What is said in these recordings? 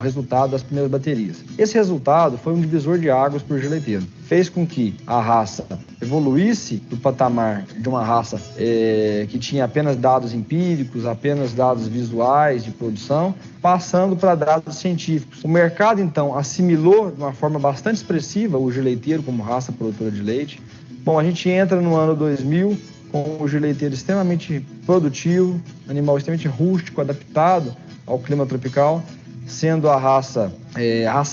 resultado das primeiras baterias. Esse resultado foi um divisor de águas para o Gir Leiteiro. Fez com que a raça evoluísse do patamar de uma raça que tinha apenas dados empíricos, apenas dados visuais de produção, passando para dados científicos. O mercado, então, assimilou de uma forma bastante expressiva o Gir Leiteiro como raça produtora de leite. Bom, a gente entra no ano 2000 com o Gir Leiteiro extremamente produtivo, animal extremamente rústico, adaptado ao clima tropical, sendo a raça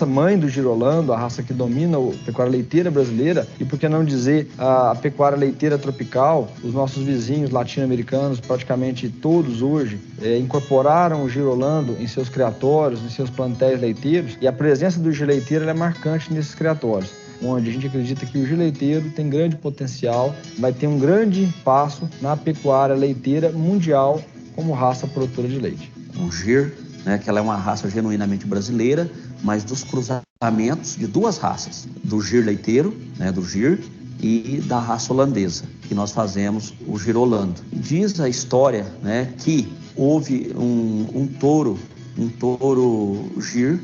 mãe do girolando, a raça que domina a pecuária leiteira brasileira, e por que não dizer a pecuária leiteira tropical. Os nossos vizinhos latino-americanos, praticamente todos hoje, incorporaram o girolando em seus criatórios, em seus plantéis leiteiros, e a presença do Gir Leiteiro é marcante nesses criatórios, onde a gente acredita que o Gir Leiteiro tem grande potencial, vai ter um grande passo na pecuária leiteira mundial como raça produtora de leite. O Gir, que ela é uma raça genuinamente brasileira, mas dos cruzamentos de duas raças, do Gir Leiteiro, do Gir, e da raça holandesa, que nós fazemos o girolando. Diz a história, que houve um touro Gir,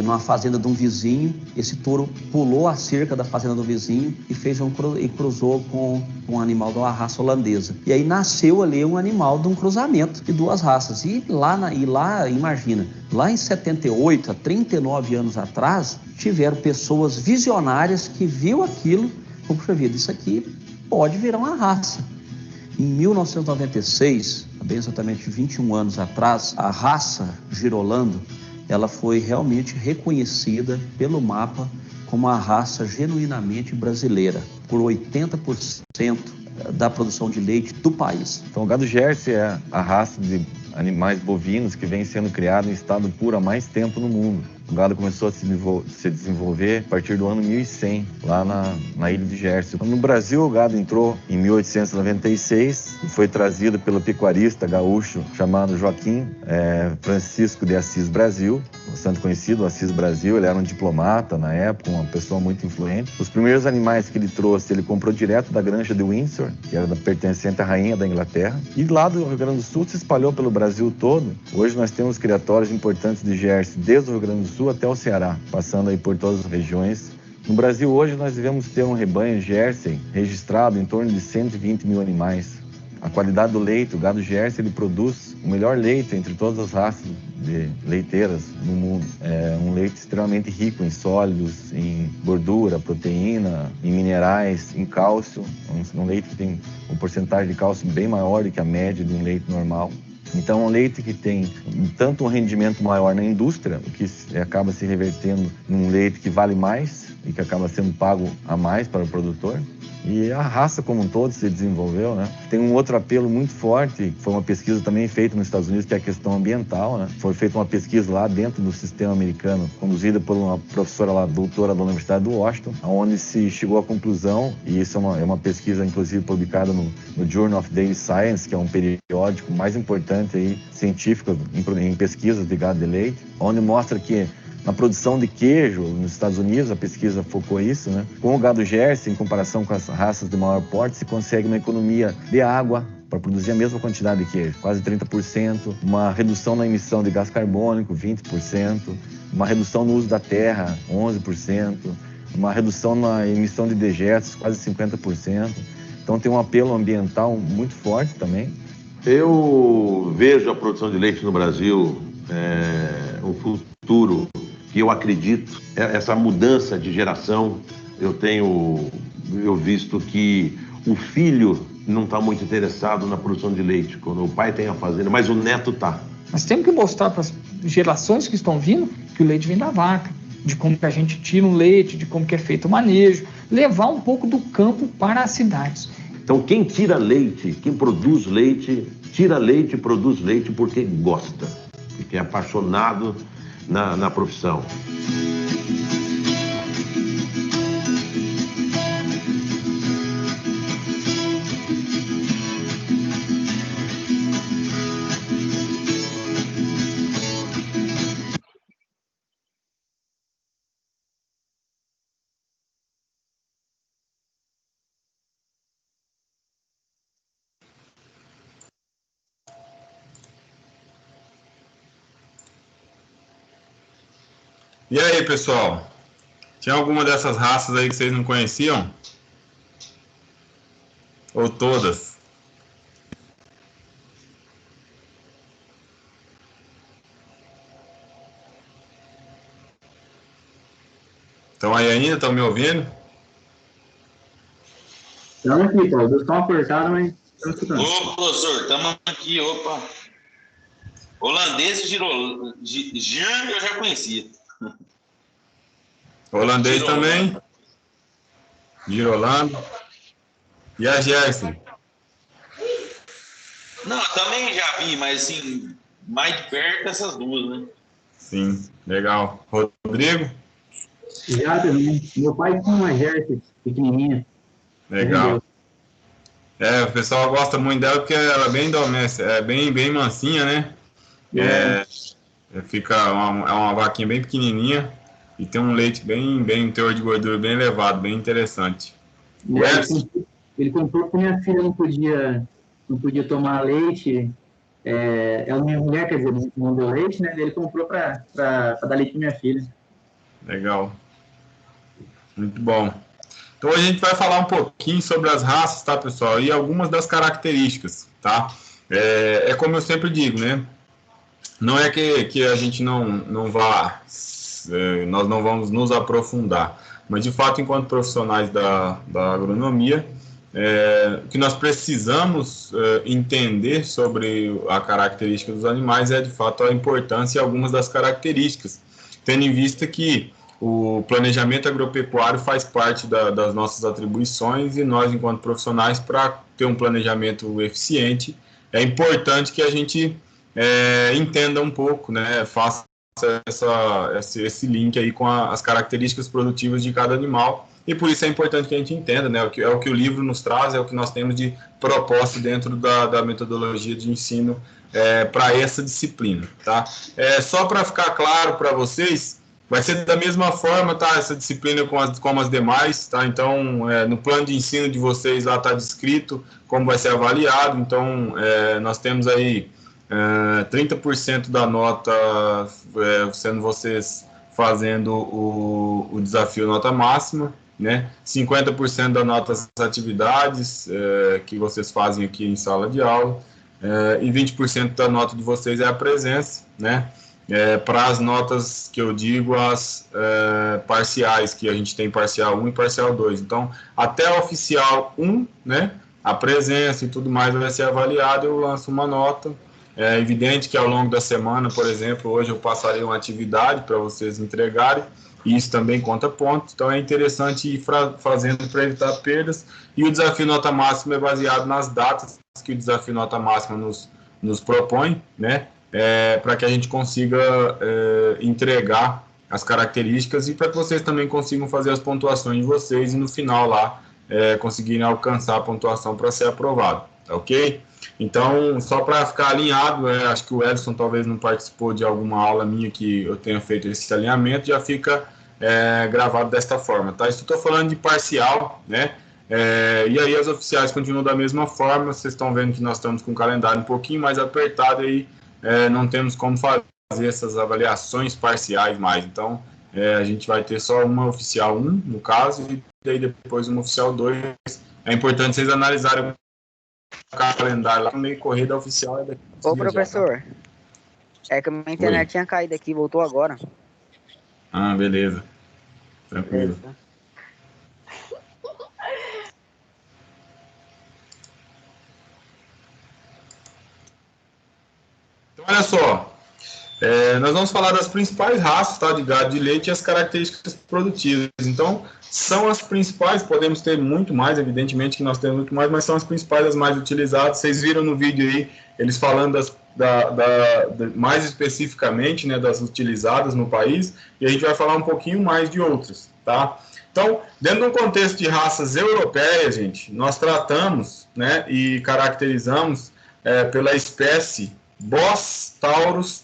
numa fazenda de um vizinho. Esse touro pulou a cerca da fazenda do vizinho e cruzou com um animal de uma raça holandesa. E aí nasceu ali um animal de um cruzamento de duas raças. E lá, imagina, lá em 78, há 39 anos atrás, tiveram pessoas visionárias que viu aquilo, puxa vida, isso aqui pode virar uma raça. Em 1996, bem exatamente 21 anos atrás, a raça girolando, ela foi realmente reconhecida pelo MAPA como a raça genuinamente brasileira, por 80% da produção de leite do país. Então, o gado Jersey é a raça de animais bovinos que vem sendo criado em estado puro há mais tempo no mundo. O gado começou a se desenvolver a partir do ano 1100, lá na ilha de Jersey. No Brasil, o gado entrou em 1896 e foi trazido pelo pecuarista gaúcho chamado Joaquim Francisco de Assis Brasil, bastante conhecido, Assis Brasil. Ele era um diplomata na época, uma pessoa muito influente. Os primeiros animais que ele trouxe, ele comprou direto da granja de Windsor, que era pertencente à rainha da Inglaterra. E lá do Rio Grande do Sul se espalhou pelo Brasil todo. Hoje nós temos criatórios importantes de Jersey, desde o Rio Grande do Sul até o Ceará, passando aí por todas as regiões. No Brasil hoje nós devemos ter um rebanho Jersey registrado em torno de 120 mil animais. A qualidade do leite, o gado Jersey, ele produz o melhor leite entre todas as raças de leiteiras no mundo. É um leite extremamente rico em sólidos, em gordura, proteína, em minerais, em cálcio. Um leite que tem uma porcentagem de cálcio bem maior do que a média de um leite normal. Então, é um leite que tem tanto um rendimento maior na indústria, o que acaba se revertendo num leite que vale mais e que acaba sendo pago a mais para o produtor. E a raça como um todo se desenvolveu, Tem um outro apelo muito forte, que foi uma pesquisa também feita nos Estados Unidos, que é a questão ambiental, Foi feita uma pesquisa lá dentro do sistema americano, conduzida por uma professora lá, doutora da Universidade do Washington, onde se chegou à conclusão, e isso é uma pesquisa inclusive publicada no Journal of Daily Science, que é um periódico mais importante aí, científico em pesquisas de gado de leite, onde mostra que na produção de queijo nos Estados Unidos, a pesquisa focou isso, Com o gado Jersey, em comparação com as raças de maior porte, se consegue uma economia de água para produzir a mesma quantidade de queijo, quase 30%, uma redução na emissão de gás carbônico, 20%, uma redução no uso da terra, 11%, uma redução na emissão de dejetos, quase 50%. Então tem um apelo ambiental muito forte também. Eu vejo a produção de leite no Brasil um futuro que eu acredito. Essa mudança de geração, eu visto que o filho não está muito interessado na produção de leite, quando o pai tem a fazenda, mas o neto está. Nós temos que mostrar para as gerações que estão vindo que o leite vem da vaca, de como que a gente tira o leite, de como que é feito o manejo, levar um pouco do campo para as cidades. Então quem tira leite, quem produz leite, tira leite e produz leite porque gosta, porque é apaixonado na profissão. E aí, pessoal? Tinha alguma dessas raças aí que vocês não conheciam? Ou todas? Estão aí ainda? Estão me ouvindo? Estamos aqui, Paulo. Deus está apertado, mas estamos escutando. Ô, professor, estamos aqui, opa. Holandês e Jean eu já conhecia. Holandês Girolando. também? Girolando. E a Gerson? Não, também já vi, mas assim, mais de perto essas duas, né? Sim, legal. Rodrigo? Já também. Meu pai tinha uma Jersey pequenininha. Legal. O pessoal gosta muito dela porque ela é bem doméstica, é bem mansinha, né? Fica uma vaquinha bem pequenininha e tem um leite um teor de gordura bem elevado, bem interessante. Ele comprou porque minha filha não podia tomar leite. A minha mulher, quer dizer, não deu leite, né? Ele comprou para dar leite para minha filha. Legal. Muito bom. Então a gente vai falar um pouquinho sobre as raças, tá, pessoal? E algumas das características, tá? É como eu sempre digo, né? Não é que a gente não vá, nós não vamos nos aprofundar, mas de fato, enquanto profissionais da agronomia, o que nós precisamos entender sobre a característica dos animais é de fato a importância e algumas das características, tendo em vista que o planejamento agropecuário faz parte das nossas atribuições e nós, enquanto profissionais, para ter um planejamento eficiente, é importante que a gente entenda um pouco, né, faça esse link aí com as características produtivas de cada animal, e por isso é importante que a gente entenda, né, é o que o livro nos traz, é o que nós temos de proposta dentro da metodologia de ensino para essa disciplina, tá? Só para ficar claro para vocês, vai ser da mesma forma, tá, essa disciplina como as demais, tá? Então, no plano de ensino de vocês lá está descrito como vai ser avaliado, então nós temos aí 30% da nota sendo vocês fazendo o desafio nota máxima, né? 50% da nota das atividades que vocês fazem aqui em sala de aula, e 20% da nota de vocês é a presença, né? Para as notas que eu digo, as parciais, que a gente tem parcial 1 e parcial 2. Então, até a oficial 1, né, a presença e tudo mais vai ser avaliado, eu lanço uma nota. É evidente que ao longo da semana, por exemplo, hoje eu passarei uma atividade para vocês entregarem, e isso também conta pontos, então é interessante ir fazendo para evitar perdas, e o desafio nota máxima é baseado nas datas que o desafio nota máxima nos propõe, né, para que a gente consiga entregar as características e para que vocês também consigam fazer as pontuações de vocês e no final lá conseguirem alcançar a pontuação para ser aprovado, ok? Então, só para ficar alinhado, acho que o Edson talvez não participou de alguma aula minha que eu tenha feito esse alinhamento, já fica gravado desta forma, tá? Isso estou falando de parcial, né? E aí as oficiais continuam da mesma forma, vocês estão vendo que nós estamos com o calendário um pouquinho mais apertado aí, não temos como fazer essas avaliações parciais mais, então a gente vai ter só uma oficial 1, no caso, e daí depois uma oficial 2. É importante vocês analisarem o calendário lá, meio corrida oficial. Ô, professor, já, tá? Que a minha internet tinha caído aqui, voltou agora. Ah, beleza. Tranquilo. Beleza. Então, olha só, nós vamos falar das principais raças, tá, de gado de leite e as características produtivas. Então, são as principais, podemos ter muito mais, evidentemente que nós temos muito mais, mas são as principais, as mais utilizadas. Vocês viram no vídeo aí, eles falando mais especificamente, né, das utilizadas no país, e a gente vai falar um pouquinho mais de outras, tá? Então, dentro de um contexto de raças europeias, gente, nós tratamos, né, e caracterizamos pela espécie Bos taurus,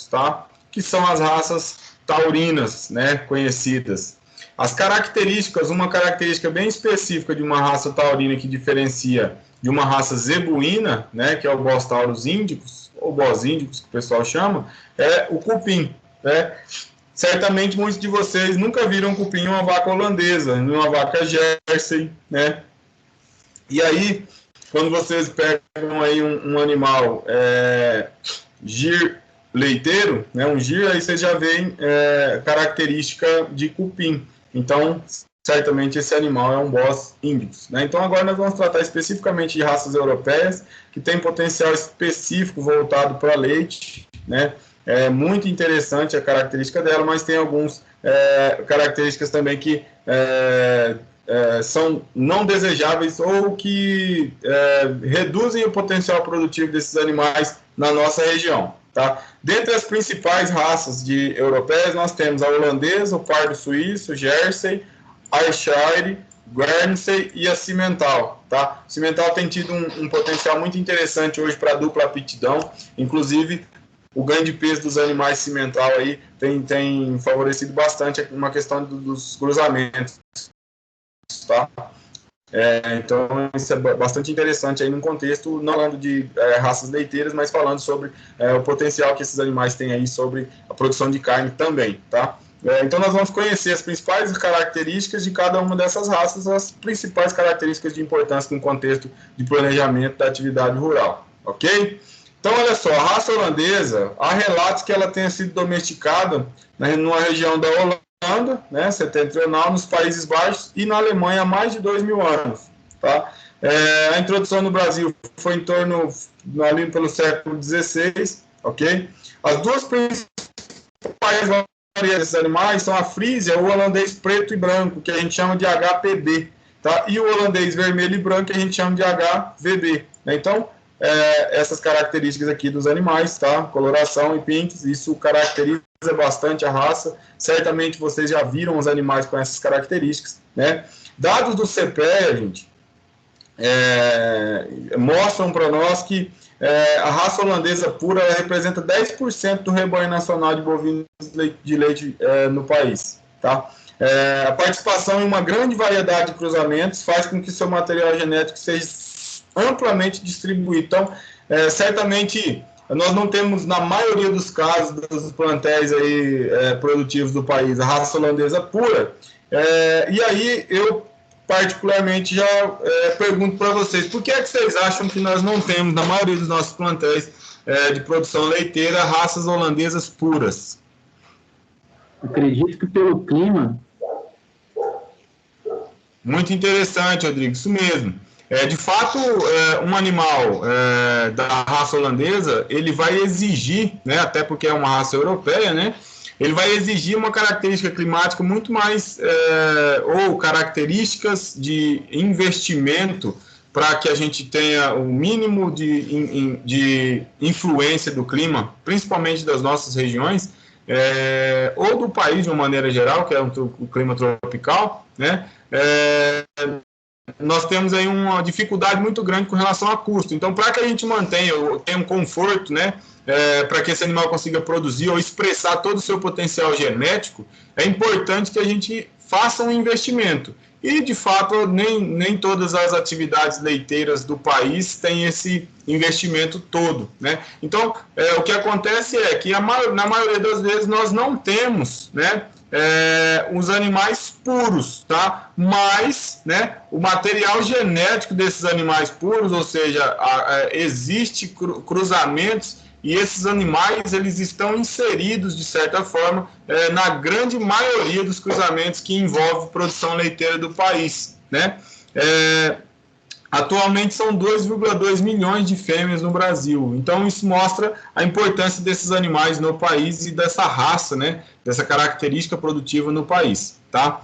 tá? Que são as raças taurinas, né, conhecidas. As características, uma característica bem específica de uma raça taurina que diferencia de uma raça zebuína, né, que é o Bos taurus índicos, ou Bos índicos, que o pessoal chama, é o cupim, né? certamente muitos de vocês nunca viram um cupim em uma vaca holandesa, em uma vaca Jersey, né? E aí, quando vocês pegam aí um animal gir leiteiro, né, um gir, aí vocês já veem característica de cupim. Então, certamente esse animal é um Bos indicus, né? Então, agora nós vamos tratar especificamente de raças europeias, que tem potencial específico voltado para leite, né? É muito interessante a característica dela, mas tem algumas características também que são não desejáveis ou que reduzem o potencial produtivo desses animais na nossa região. Tá? Dentre as principais raças europeias, nós temos a holandesa, o pardo suíço, o Jersey, Ayrshire, Guernsey e a Cimental. Tá? O Cimental tem tido um potencial muito interessante hoje para a dupla aptidão, inclusive o ganho de peso dos animais cimental aí tem favorecido bastante uma questão dos cruzamentos. Tá? Então, isso é bastante interessante aí num contexto, não falando de raças leiteiras, mas falando sobre o potencial que esses animais têm aí sobre a produção de carne também, tá? Então, nós vamos conhecer as principais características de cada uma dessas raças, as principais características de importância no contexto de planejamento da atividade rural, ok? Então, olha só, a raça holandesa, há relatos que ela tenha sido domesticada numa região da Holanda, né, setentrional, nos Países Baixos e na Alemanha há mais de 2.000 anos. Tá? A introdução no Brasil foi em torno, ali pelo século XVI, ok? As duas principais variedades desses animais são a Frisia, o holandês preto e branco, que a gente chama de HPB, tá? E o holandês vermelho e branco, que a gente chama de HVB. Né? Então, essas características aqui dos animais, tá? Coloração e pintos, isso caracteriza bastante a raça. Certamente vocês já viram os animais com essas características, né? Dados do CPEA, gente, mostram para nós que a raça holandesa pura representa 10% do rebanho nacional de bovinos de leite no país, tá? A participação em uma grande variedade de cruzamentos faz com que seu material genético seja amplamente distribuído. Então, certamente, nós não temos, na maioria dos casos, dos plantéis aí, produtivos do país, a raça holandesa pura. E aí, eu, particularmente, já pergunto para vocês, por que é que vocês acham que nós não temos, na maioria dos nossos plantéis de produção leiteira, raças holandesas puras? Acredito que pelo clima. Muito interessante, Rodrigo, isso mesmo. De fato, um animal da raça holandesa, ele vai exigir, né, até porque é uma raça europeia, né, ele vai exigir uma característica climática muito mais, ou características de investimento para que a gente tenha o mínimo de influência do clima, principalmente das nossas regiões, ou do país de uma maneira geral, que é o clima tropical, né, nós temos aí uma dificuldade muito grande com relação a custo. Então, para que a gente tenha um conforto, né, para que esse animal consiga produzir ou expressar todo o seu potencial genético, é importante que a gente faça um investimento. E, de fato, nem todas as atividades leiteiras do país têm esse investimento todo, né? Então, o que acontece é que, na maioria das vezes, nós não temos, né, os animais puros, tá? Mas, né, o material genético desses animais puros, ou seja, existe cruzamentos, e esses animais, eles estão inseridos, de certa forma, na grande maioria dos cruzamentos que envolvem produção leiteira do país, né? Atualmente são 2,2 milhões de fêmeas no Brasil. Então, isso mostra a importância desses animais no país e dessa raça, né, dessa característica produtiva no país, tá?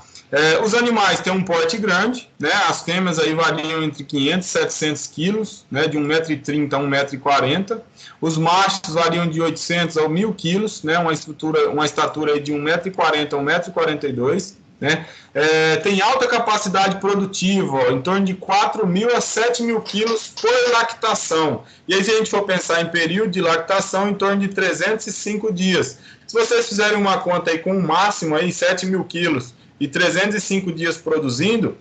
Os animais têm um porte grande, né? As fêmeas aí variam entre 500 e 700 quilos, né? De 1,30 m a 1,40 m. Os machos variam de 800 a 1.000 quilos, né? Uma estatura aí de 1,40 m a 1,42 m. Né? Tem alta capacidade produtiva, ó, em torno de 4.000 a 7.000 quilos por lactação. E aí, se a gente for pensar em período de lactação, em torno de 305 dias. Se vocês fizerem uma conta aí com o máximo aí 7.000 quilos e 305 dias produzindo,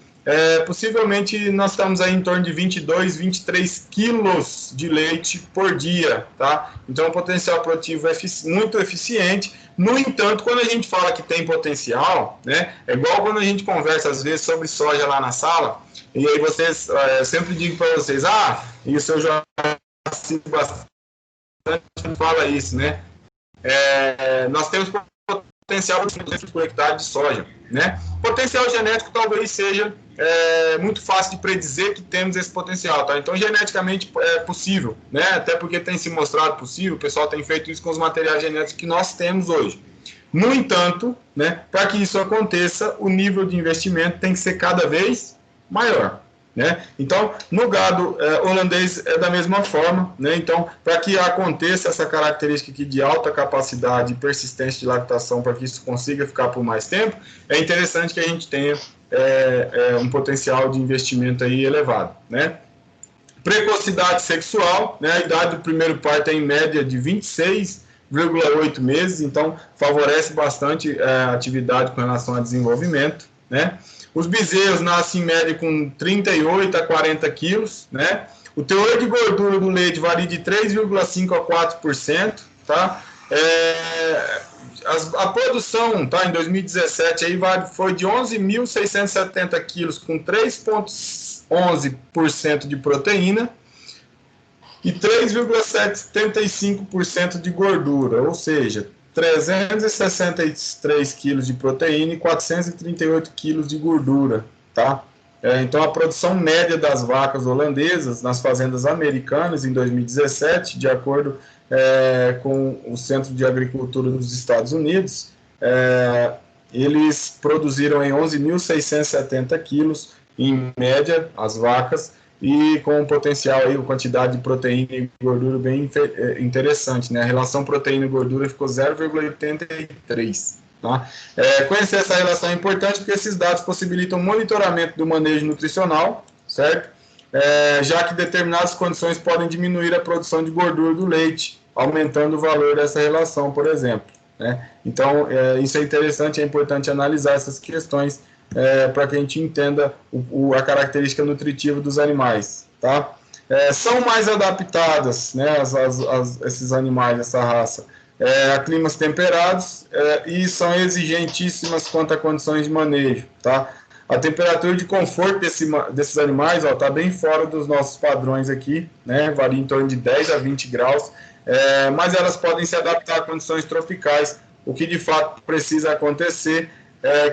possivelmente nós estamos aí em torno de 22, 23 quilos de leite por dia, tá? Então, o potencial produtivo é muito eficiente. No entanto, quando a gente fala que tem potencial, né, é igual quando a gente conversa, às vezes, sobre soja lá na sala, e aí vocês, eu sempre digo para vocês, isso eu já cito bastante, fala isso, né? Nós temos potencial por hectare de soja, né? Potencial genético talvez seja muito fácil de predizer que temos esse potencial, tá? Então, geneticamente é possível, né? Até porque tem se mostrado possível, o pessoal tem feito isso com os materiais genéticos que nós temos hoje. No entanto, né, para que isso aconteça, o nível de investimento tem que ser cada vez maior, né? Então, no gado holandês é da mesma forma, né? Então, para que aconteça essa característica aqui de alta capacidade e persistência de lactação, para que isso consiga ficar por mais tempo, é interessante que a gente tenha um potencial de investimento aí elevado, né? Precocidade sexual, né? A idade do primeiro parto é em média de 26,8 meses, então favorece bastante a atividade com relação ao desenvolvimento, né? Os bezerros nascem em média com 38 a 40 quilos, né? O teor de gordura do leite varia de 3,5% a 4%, tá? A produção, tá, em 2017 aí foi de 11.670 quilos, com 3,11% de proteína e 3,75% de gordura, ou seja, 363 quilos de proteína e 438 quilos de gordura, tá? Então, a produção média das vacas holandesas nas fazendas americanas em 2017, de acordo com o Centro de Agricultura dos Estados Unidos, eles produziram em 11.670 quilos, em média, as vacas, e com um potencial aí, uma quantidade de proteína e gordura bem interessante, né? A relação proteína e gordura ficou 0,83, tá? Conhecer essa relação é importante porque esses dados possibilitam o monitoramento do manejo nutricional, certo? Já que determinadas condições podem diminuir a produção de gordura do leite, aumentando o valor dessa relação, por exemplo, né? Então, isso é interessante, é importante analisar essas questões para que a gente entenda a característica nutritiva dos animais, tá? São mais adaptadas, né, esses animais, essa raça, a climas temperados e são exigentíssimas quanto a condições de manejo, tá? A temperatura de conforto desses animais está bem fora dos nossos padrões aqui, né? Varia em torno de 10 a 20 graus, mas elas podem se adaptar a condições tropicais. O que de fato precisa acontecer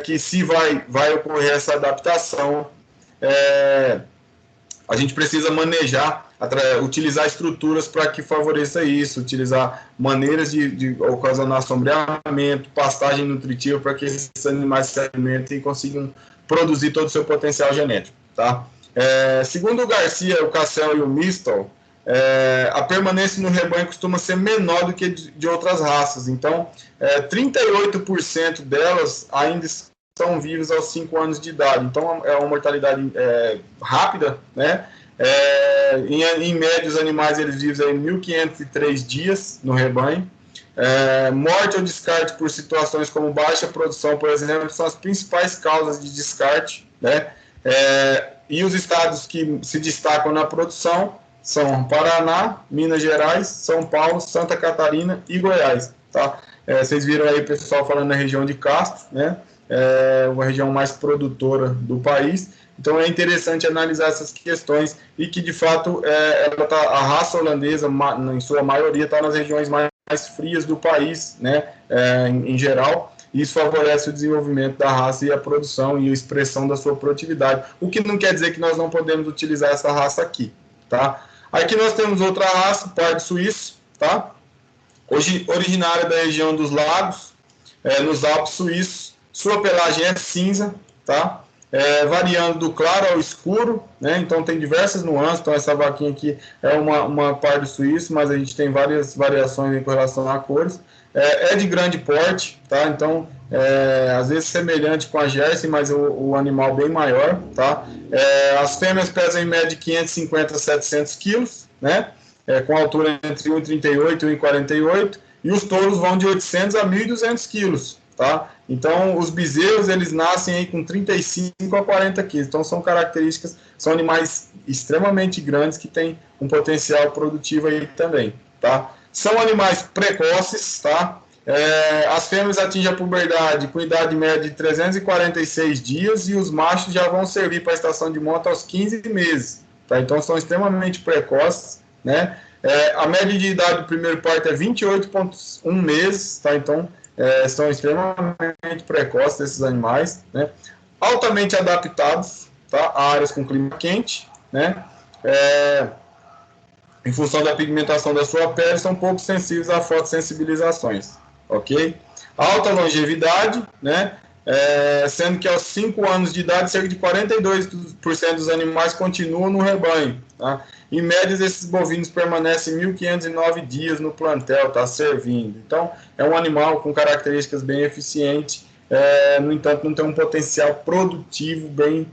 que se vai ocorrer essa adaptação, a gente precisa manejar, utilizar estruturas para que favoreça isso, utilizar maneiras de ocasionar sombreamento, pastagem nutritiva para que esses animais se alimentem e consigam produzir todo o seu potencial genético, tá? Segundo o Garcia, o Cassel e o Mistel, a permanência no rebanho costuma ser menor do que de outras raças. Então, 38% delas ainda estão vivas aos 5 anos de idade. Então, é uma mortalidade rápida, né? Em média, os animais eles vivem em 1.503 dias no rebanho. Morte ou descarte por situações como baixa produção, por exemplo, são as principais causas de descarte, né? E os estados que se destacam na produção são Paraná, Minas Gerais, São Paulo, Santa Catarina e Goiás, tá? Vocês viram aí o pessoal falando na região de Castro, né? Uma região mais produtora do país. Então é interessante analisar essas questões e que de fato a raça holandesa, em sua maioria, está nas regiões mais frias do país, né? Em geral. Isso favorece o desenvolvimento da raça e a produção e a expressão da sua produtividade. O que não quer dizer que nós não podemos utilizar essa raça aqui, tá? Aqui nós temos outra raça, pardo suíço, tá? Hoje originária da região dos lagos, nos Alpes suíços. Sua pelagem é cinza, tá? Variando do claro ao escuro, né? Então tem diversas nuances. Então essa vaquinha aqui é uma pardo suíço, mas a gente tem várias variações com relação a cores. É de grande porte, tá? Então às vezes semelhante com a Jersey, mas o animal bem maior, tá? As fêmeas pesam em média de 550 a 700 quilos, né? Com altura entre 1,38 e 1,48, e os touros vão de 800 a 1.200 quilos, tá? Então, os bezerros, eles nascem aí com 35 a 40 quilos. Então, são características, são animais extremamente grandes que têm um potencial produtivo aí também, tá? São animais precoces, tá? As fêmeas atingem a puberdade com idade média de 346 dias e os machos já vão servir para a estação de monta aos 15 meses, tá? Então, são extremamente precoces, né? A média de idade do primeiro parto é 28,1 meses, tá? Então, são extremamente precoces esses animais, né? Altamente adaptados, tá? A áreas com clima quente, né? Em função da pigmentação da sua pele, são pouco sensíveis a fotossensibilizações, ok? Alta longevidade, né? Sendo que aos 5 anos de idade, cerca de 42% dos animais continuam no rebanho, tá? Em média, esses bovinos permanecem 1.509 dias no plantel, tá, servindo. Então, é um animal com características bem eficientes, no entanto, não tem um potencial produtivo bem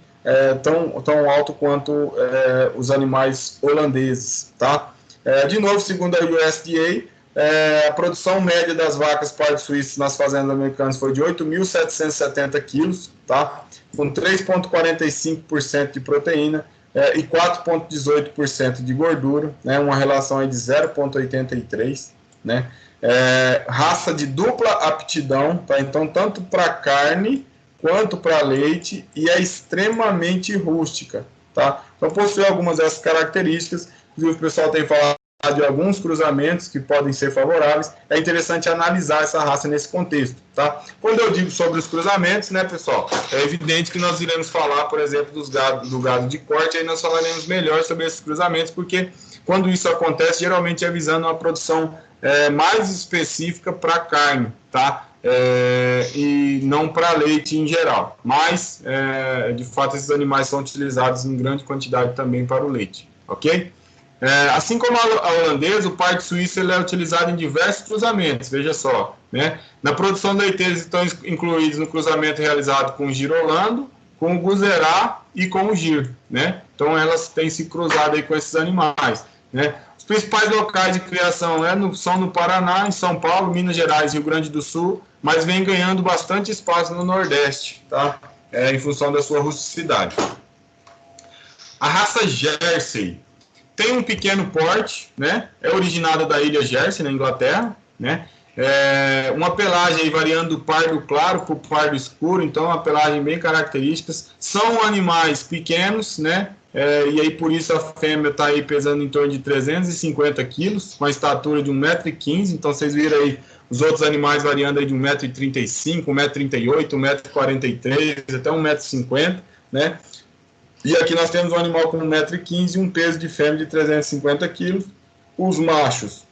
tão alto quanto os animais holandeses, tá? De novo, segundo a USDA, a produção média das vacas pardo suíças nas fazendas americanas foi de 8.770 quilos, tá? Com 3,45% de proteína e 4,18% de gordura, né? Uma relação aí de 0,83, né? Raça de dupla aptidão, tá? Então, tanto para carne quanto para leite, e é extremamente rústica, tá? Então, possui algumas dessas características, inclusive o pessoal tem falado de alguns cruzamentos que podem ser favoráveis. É interessante analisar essa raça nesse contexto, tá? Quando eu digo sobre os cruzamentos, né, pessoal, é evidente que nós iremos falar, por exemplo, do gado de corte, aí nós falaremos melhor sobre esses cruzamentos, porque quando isso acontece, geralmente é visando uma produção mais específica para carne, tá? E não para leite em geral, mas, de fato, esses animais são utilizados em grande quantidade também para o leite, ok? Assim como a holandesa, o pardo suíço ele é utilizado em diversos cruzamentos, veja só, né? Na produção leiteira estão incluídos no cruzamento realizado com o girolando, com o guzerá e com o gir, né? Então elas têm se cruzado aí com esses animais, né? Os principais locais de criação são no Paraná, em São Paulo, Minas Gerais e Rio Grande do Sul, mas vem ganhando bastante espaço no Nordeste, tá? Em função da sua rusticidade. A raça Jersey tem um pequeno porte, né? É originada da ilha Jersey, na Inglaterra, né? Uma pelagem variando do pardo claro para o pardo escuro, então uma pelagem bem características. São animais pequenos, né? E aí por isso a fêmea está aí pesando em torno de 350 quilos, com a estatura de 1,15 m, então vocês viram aí os outros animais variando aí de 1,35 m, 1,38 m, 1,43 m, até 1,50 m, né? E aqui nós temos um animal com 1,15 m e um peso de fêmea de 350 quilos. Os machos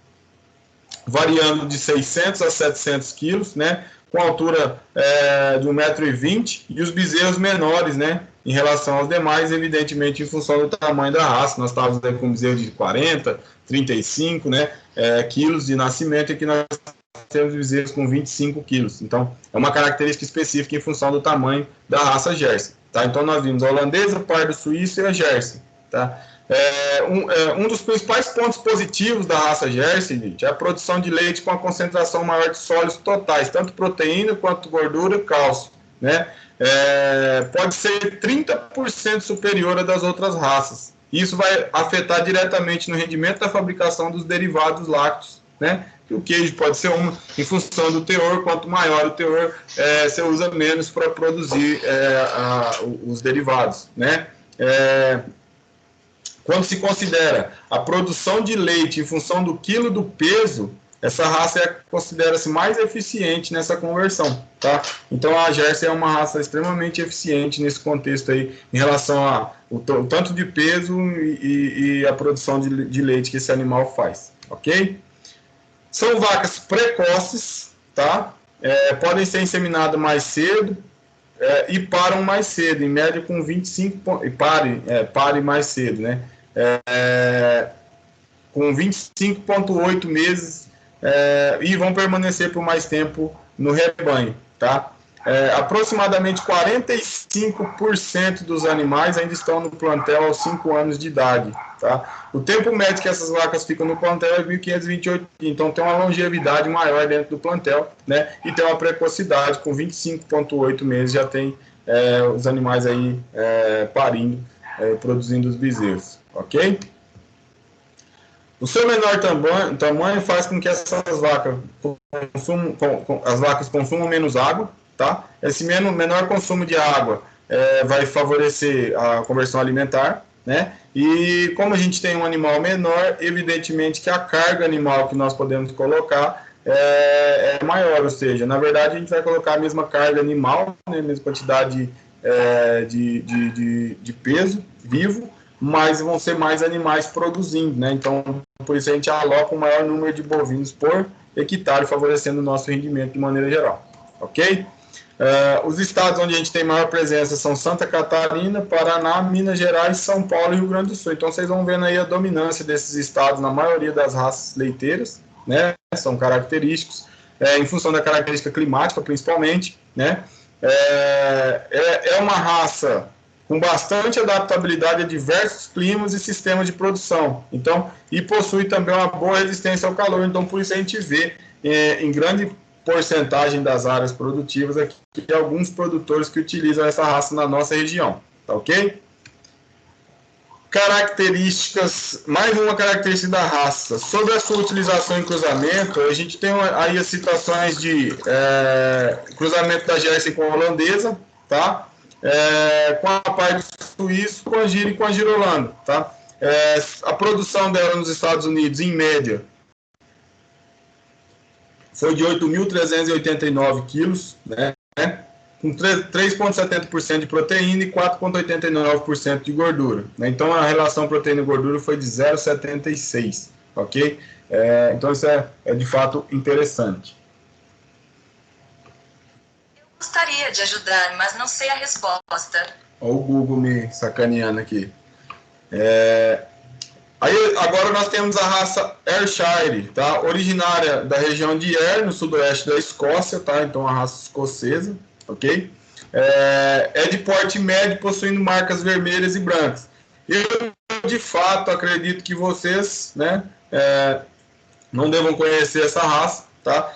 variando de 600 a 700 quilos, né? Com altura de 1,20 m, e os bezerros menores, né? Em relação aos demais, evidentemente, em função do tamanho da raça. Nós estávamos aí com um bezerro de 40, 35, né? Quilos de nascimento, e aqui nós temos bezerros com 25 quilos. Então, é uma característica específica em função do tamanho da raça Jersey. Tá? Então, nós vimos a holandesa, o pardo suíço e a Jersey. Tá? Um dos principais pontos positivos da raça Jersey, gente, é a produção de leite com a concentração maior de sólidos totais, tanto proteína quanto gordura e cálcio, né? Pode ser 30% superior à das outras raças. Isso vai afetar diretamente no rendimento da fabricação dos derivados lácteos, né? O queijo pode ser em função do teor, quanto maior o teor, você usa menos para produzir os derivados, né? Quando se considera a produção de leite em função do quilo do peso, essa raça considera-se mais eficiente nessa conversão, tá? Então a Jersey é uma raça extremamente eficiente nesse contexto aí, em relação ao tanto de peso e a produção de leite que esse animal faz, ok? São vacas precoces, tá? Podem ser inseminadas mais cedo e param mais cedo, em média com 25... Pare mais cedo, né? Com 25,8 meses e vão permanecer por mais tempo no rebanho, tá? aproximadamente 45% dos animais ainda estão no plantel aos 5 anos de idade, tá? O tempo médio que essas vacas ficam no plantel é 1.528 dias, então tem uma longevidade maior dentro do plantel, né? E tem uma precocidade, com 25,8 meses já tem os animais aí parindo, produzindo os bezerros, ok? O seu menor tamanho faz com que essas vacas consumam menos água, tá? Esse menor consumo de água vai favorecer a conversão alimentar, né? E como a gente tem um animal menor, evidentemente que a carga animal que nós podemos colocar é maior, ou seja, na verdade a gente vai colocar a mesma carga animal, né, a mesma quantidade de peso vivo, mas vão ser mais animais produzindo, né? Então, por isso a gente aloca um maior número de bovinos por hectare, favorecendo o nosso rendimento de maneira geral, ok? Os estados onde a gente tem maior presença são Santa Catarina, Paraná, Minas Gerais, São Paulo e Rio Grande do Sul. Então, vocês vão vendo aí a dominância desses estados na maioria das raças leiteiras, né? São característicos, em função da característica climática, principalmente, né? É uma raça com bastante adaptabilidade a diversos climas e sistemas de produção. Então, e possui também uma boa resistência ao calor. Então, por isso a gente vê em grande porcentagem das áreas produtivas aqui alguns produtores que utilizam essa raça na nossa região, tá ok? Características, mais uma característica da raça. Sobre a sua utilização em cruzamento, a gente tem aí as situações de cruzamento da Jersey com a holandesa, tá? Com a parte suíça, com a gira e com a girolanda, tá? A produção dela nos Estados Unidos, em média, foi de 8.389 quilos, né? Com 3,70% de proteína e 4,89% de gordura, né? Então, a relação proteína e gordura foi de 0,76, ok? Então, isso é de fato interessante. Gostaria de ajudar, mas não sei a resposta. Olha o Google me sacaneando aqui. Aí, agora nós temos a raça Ayrshire, tá? Originária da região de Ayr, no sudoeste da Escócia, tá? Então, a raça escocesa, ok? É de porte médio, possuindo marcas vermelhas e brancas. Eu, de fato, acredito que vocês, né, não devam conhecer essa raça, tá?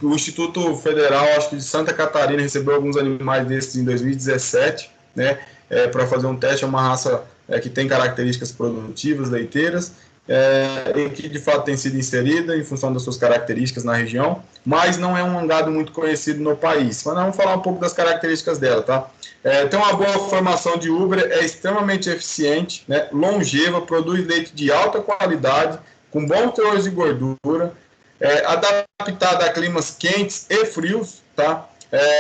O Instituto Federal, acho que de Santa Catarina, recebeu alguns animais desses em 2017, né, para fazer um teste. É uma raça que tem características produtivas, leiteiras, e que de fato tem sido inserida em função das suas características na região, mas não é um gado muito conhecido no país. Mas nós vamos falar um pouco das características dela, tá? Tem uma boa formação de úbria, é extremamente eficiente, né, longeva, produz leite de alta qualidade, com bom teor de gordura, adaptada a climas quentes e frios, tá?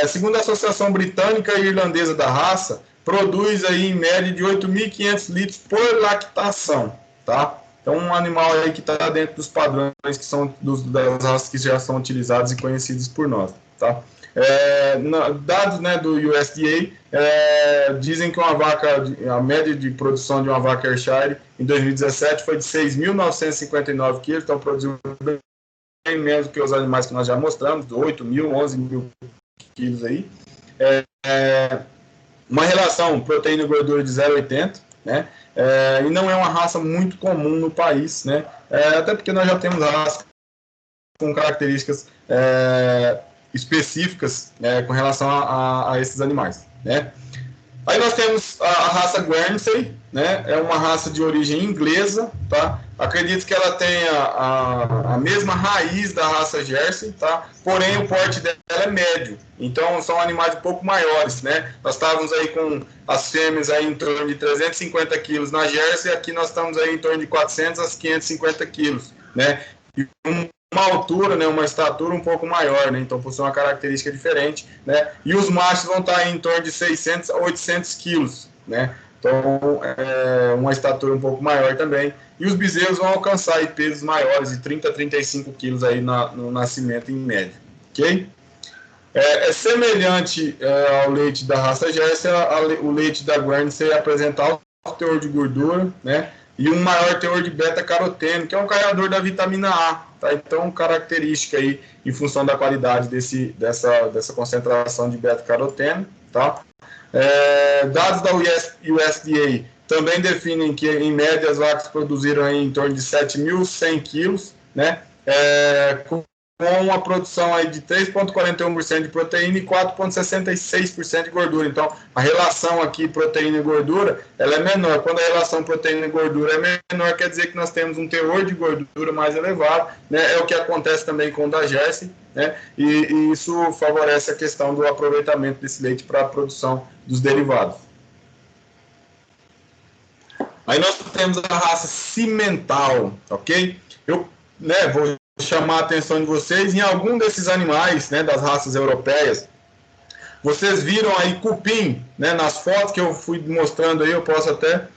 Segundo a Associação Britânica e Irlandesa da Raça, produz aí em média de 8.500 litros por lactação, tá? Então, um animal aí que está dentro dos padrões que são das raças que já são utilizadas e conhecidas por nós, tá? Dados, né, do USDA dizem que a média de produção de uma vaca Ayrshire em 2017 foi de 6.959 quilos, então produziu bem menos que os animais que nós já mostramos, 8.000, 11.000 quilos aí. Uma relação proteína e gordura de 0,80, né? E não é uma raça muito comum no país, né? Até porque nós já temos raças com características específicas, com relação a esses animais, né? Aí nós temos a raça Guernsey, né? É uma raça de origem inglesa, tá? Acredito que ela tenha a mesma raiz da raça Jersey, tá? Porém, o porte dela é médio. Então, são animais um pouco maiores, né? Nós estávamos aí com as fêmeas aí em torno de 350 quilos na Jersey, aqui nós estamos aí em torno de 400 a 550 quilos, né? E uma altura, né, uma estatura um pouco maior, né? Então, possui uma característica diferente, né? E os machos vão estar aí em torno de 600 a 800 quilos, né? Então, uma estatura um pouco maior também. E os bezerros vão alcançar aí pesos maiores, de 30 a 35 quilos aí no nascimento em média, ok? É semelhante ao leite da raça Jersey, o leite da Guernsey apresenta alto teor de gordura, né? e um maior teor de beta-caroteno, que é um carregador da vitamina A, tá? Então, característica aí, em função da qualidade dessa concentração de beta-caroteno, tá? Dados da USDA também definem que, em média, as vacas produziram aí em torno de 7.100 quilos, né? Com uma produção aí de 3,41% de proteína e 4,66% de gordura. Então, a relação aqui proteína e gordura, ela é menor. Quando a relação proteína e gordura é menor, quer dizer que nós temos um teor de gordura mais elevado, né? É o que acontece também com o da Jersey, né? E isso favorece a questão do aproveitamento desse leite para a produção dos derivados. Aí nós temos a raça cimental, ok? Eu, vou chamar a atenção de vocês em algum desses animais, né, das raças europeias. Vocês viram aí cupim, né, nas fotos que eu fui mostrando aí, eu posso até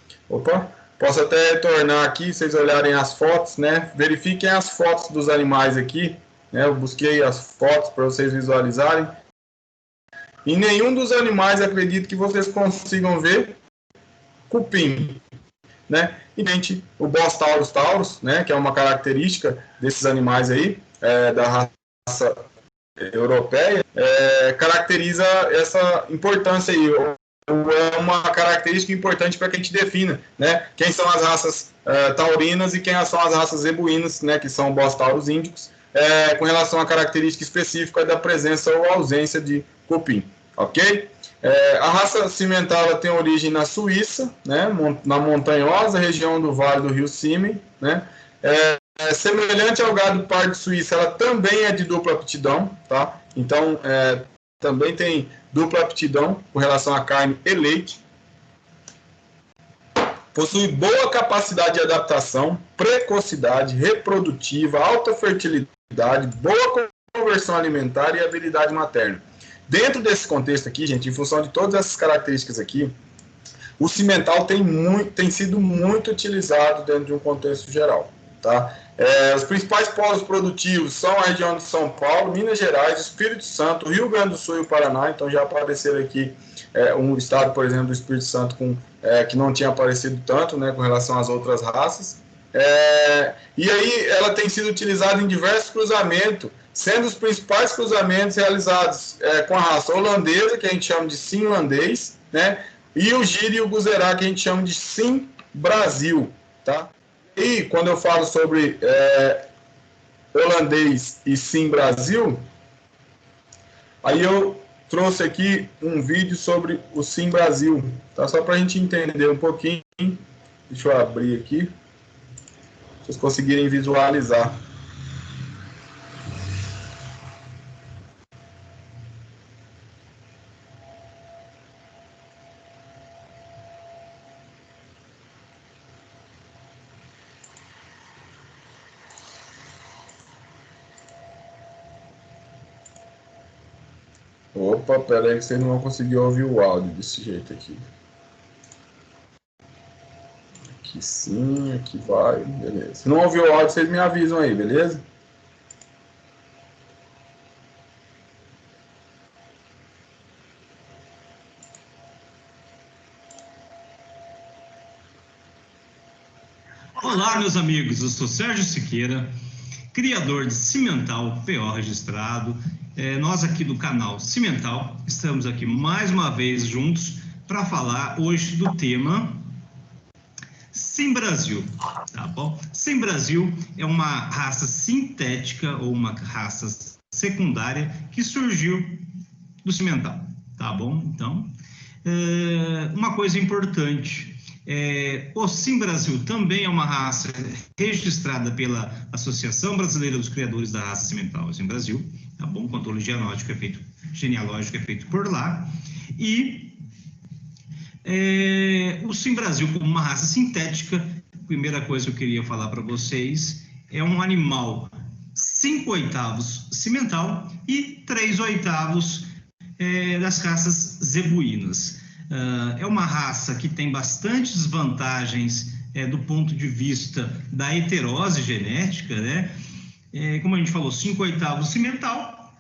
retornar aqui, vocês olharem as fotos, né, verifiquem as fotos dos animais aqui, né, eu busquei as fotos para vocês visualizarem. Em nenhum dos animais acredito que vocês consigam ver cupim, né? E o Bos taurus, né, que é uma característica desses animais aí, da raça europeia, caracteriza essa importância aí, é uma característica importante para que a gente defina, né, quem são as raças taurinas e quem são as raças zebuínas, né, que são Bos taurus índicos, com relação à característica específica da presença ou ausência de cupim, ok? A raça cimental tem origem na Suíça, né, na montanhosa região do Vale do Rio Simen, né, semelhante ao gado pardo suíço, ela também é de dupla aptidão, tá? Então, também tem dupla aptidão com relação a carne e leite. Possui boa capacidade de adaptação, precocidade reprodutiva, alta fertilidade, boa conversão alimentar e habilidade materna. Dentro desse contexto aqui, gente, em função de todas essas características aqui, o cimental tem sido muito utilizado dentro de um contexto geral, tá? Os principais polos produtivos são a região de São Paulo, Minas Gerais, Espírito Santo, Rio Grande do Sul e o Paraná. Então já apareceram aqui um estado, por exemplo, do Espírito Santo que não tinha aparecido tanto, né, com relação às outras raças. E aí ela tem sido utilizada em diversos cruzamentos, sendo os principais cruzamentos realizados com a raça holandesa, que a gente chama de Simlandês, né, e o Gir e o Guzerá, que a gente chama de Sim Brasil, tá? E quando eu falo sobre holandês e Sim Brasil, aí eu trouxe aqui um vídeo sobre o Sim Brasil, tá? Só para a gente entender um pouquinho. Deixa eu abrir aqui, para vocês conseguirem visualizar. Opa, pera aí que vocês não vão conseguir ouvir o áudio desse jeito aqui. Aqui sim, aqui vai, beleza. Se não ouvir o áudio, vocês me avisam aí, beleza? Olá, meus amigos, eu sou Sérgio Siqueira, criador de Cimental PO Registrado. Nós aqui do canal Cimental estamos aqui mais uma vez juntos para falar hoje do tema Sim Brasil, tá bom? Sim Brasil é uma raça sintética ou uma raça secundária que surgiu do Cimental, tá bom? Então, uma coisa importante, o Sim Brasil também é uma raça registrada pela Associação Brasileira dos Criadores da Raça Cimental Sim Brasil, tá bom? O controle genealógico é feito por lá. E o Sim Brasil, como uma raça sintética, primeira coisa que eu queria falar para vocês, é um animal 5/8 cimental e 3/8 das raças zebuínas. É uma raça que tem bastantes vantagens do ponto de vista da heterose genética, né? Como a gente falou, 5/8 cimental,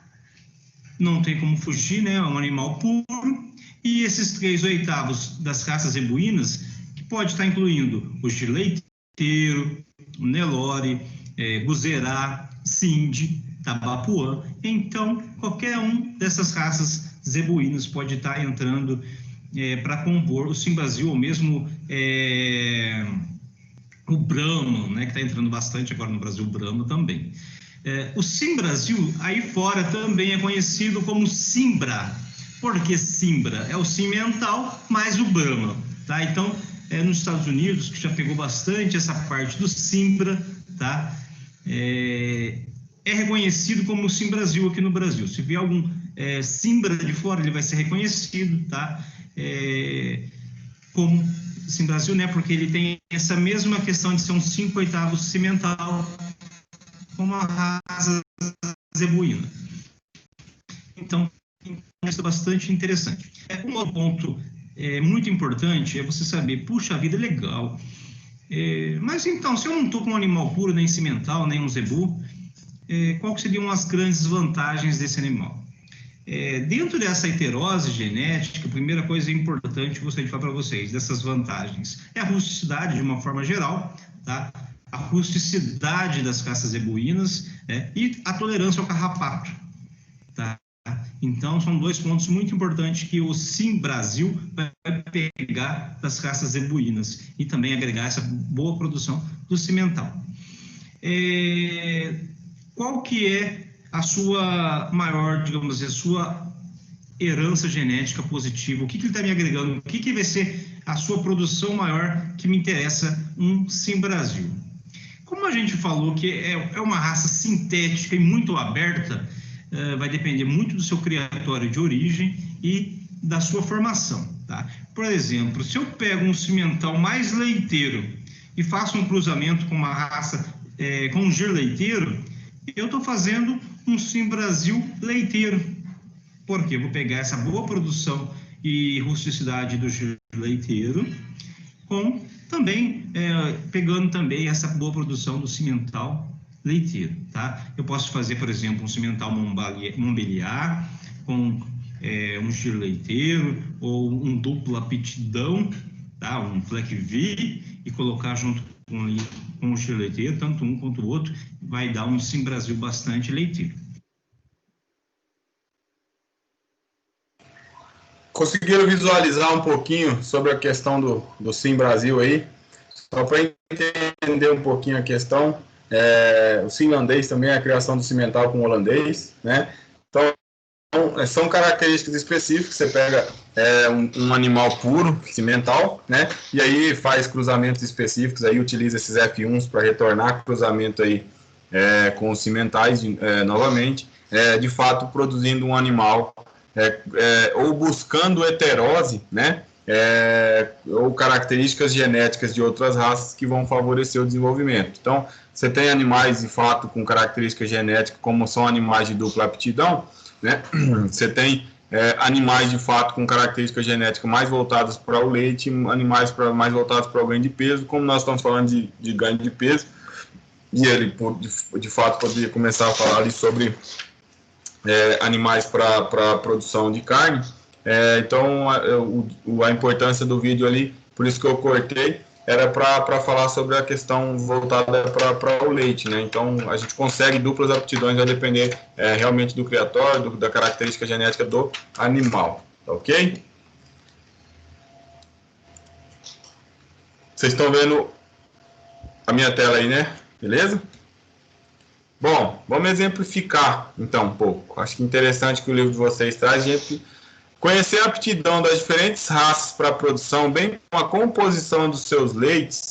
não tem como fugir, né? É um animal puro. E esses 3/8 das raças zebuínas, que pode estar incluindo o de leite, leiteiro, Nelore, Guzerá, Sindi, Tabapuã. Então, qualquer um dessas raças zebuínas pode estar entrando para compor o Sim Brasil, ou mesmo o Brahma, né, que está entrando bastante agora no Brasil, o Brahma também. O Sim Brasil, aí fora, também é conhecido como Simbra. Por que Simbra? É o cimental mais o Brahma, tá? Então, nos Estados Unidos, que já pegou bastante essa parte do Simbra, tá? É reconhecido como Sim Brasil aqui no Brasil. Se vier algum Simbra de fora, ele vai ser reconhecido, tá? Como Sim Brasil, né? Porque ele tem essa mesma questão de ser um 5/8 cimental, como a raça zebuína. Então, isso é bastante interessante. Um outro ponto muito importante é você saber, puxa, a vida é legal. Mas então, se eu não estou com um animal puro, nem cimental, nem um zebu, qual que seriam as grandes vantagens desse animal? Dentro dessa heterose genética, a primeira coisa importante que eu gostaria de falar para vocês, dessas vantagens, é a rusticidade de uma forma geral, tá? A rusticidade das raças zebuínas e a tolerância ao carrapato, tá? Então, são dois pontos muito importantes que o Sim Brasil vai pegar das raças zebuínas e também agregar essa boa produção do cimental. Qual que é a sua maior, digamos assim, a sua herança genética positiva? O que ele está me agregando? O que vai ser a sua produção maior que me interessa um Sim Brasil? Como a gente falou que é uma raça sintética e muito aberta, vai depender muito do seu criatório de origem e da sua formação, tá? Por exemplo, se eu pego um cimental mais leiteiro e faço um cruzamento com uma raça, com um gir leiteiro, eu estou fazendo um Sim Brasil leiteiro. Por quê? Eu vou pegar essa boa produção e rusticidade do gir leiteiro, com também, pegando também essa boa produção do cimental leiteiro, tá? Eu posso fazer, por exemplo, um cimental Montbéliard com um gir leiteiro ou um duplo aptidão, tá? Um Fleck V, e colocar junto com o gir leiteiro, tanto um quanto o outro, vai dar um Sim Brasil bastante leiteiro. Conseguiram visualizar um pouquinho sobre a questão do Sim Brasil aí? Só para entender um pouquinho a questão, o finlandês também é a criação do cimental com o holandês, né? Então, são características específicas. Você pega um animal puro, cimental, né? E aí faz cruzamentos específicos, aí utiliza esses F1s para retornar cruzamento aí com os cimentais novamente, de fato produzindo um animal ou buscando heterose, né? Ou características genéticas de outras raças que vão favorecer o desenvolvimento. Então, você tem animais, de fato, com características genéticas, como são animais de dupla aptidão, né? Você tem animais, de fato, com características genéticas mais voltadas para o leite, animais mais voltados para o ganho de peso, como nós estamos falando de ganho de peso, e ele, de fato, poderia começar a falar ali sobre animais para produção de carne. Então, a importância do vídeo ali, por isso que eu cortei, era para falar sobre a questão voltada para o leite, né? Então, a gente consegue duplas aptidões, vai depender realmente do criatório, da característica genética do animal, ok? Vocês estão vendo a minha tela aí, né? Beleza? Bom, vamos exemplificar, então, um pouco. Acho que interessante que o livro de vocês traz, gente. Conhecer a aptidão das diferentes raças para a produção, bem como a composição dos seus leites,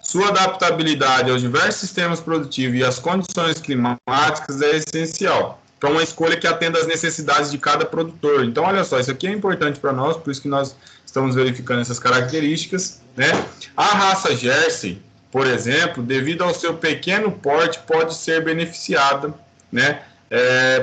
sua adaptabilidade aos diversos sistemas produtivos e às condições climáticas é essencial para uma escolha que atenda às necessidades de cada produtor. Então, olha só, isso aqui é importante para nós, por isso que nós estamos verificando essas características, né? A raça Jersey, por exemplo, devido ao seu pequeno porte, pode ser beneficiada, né,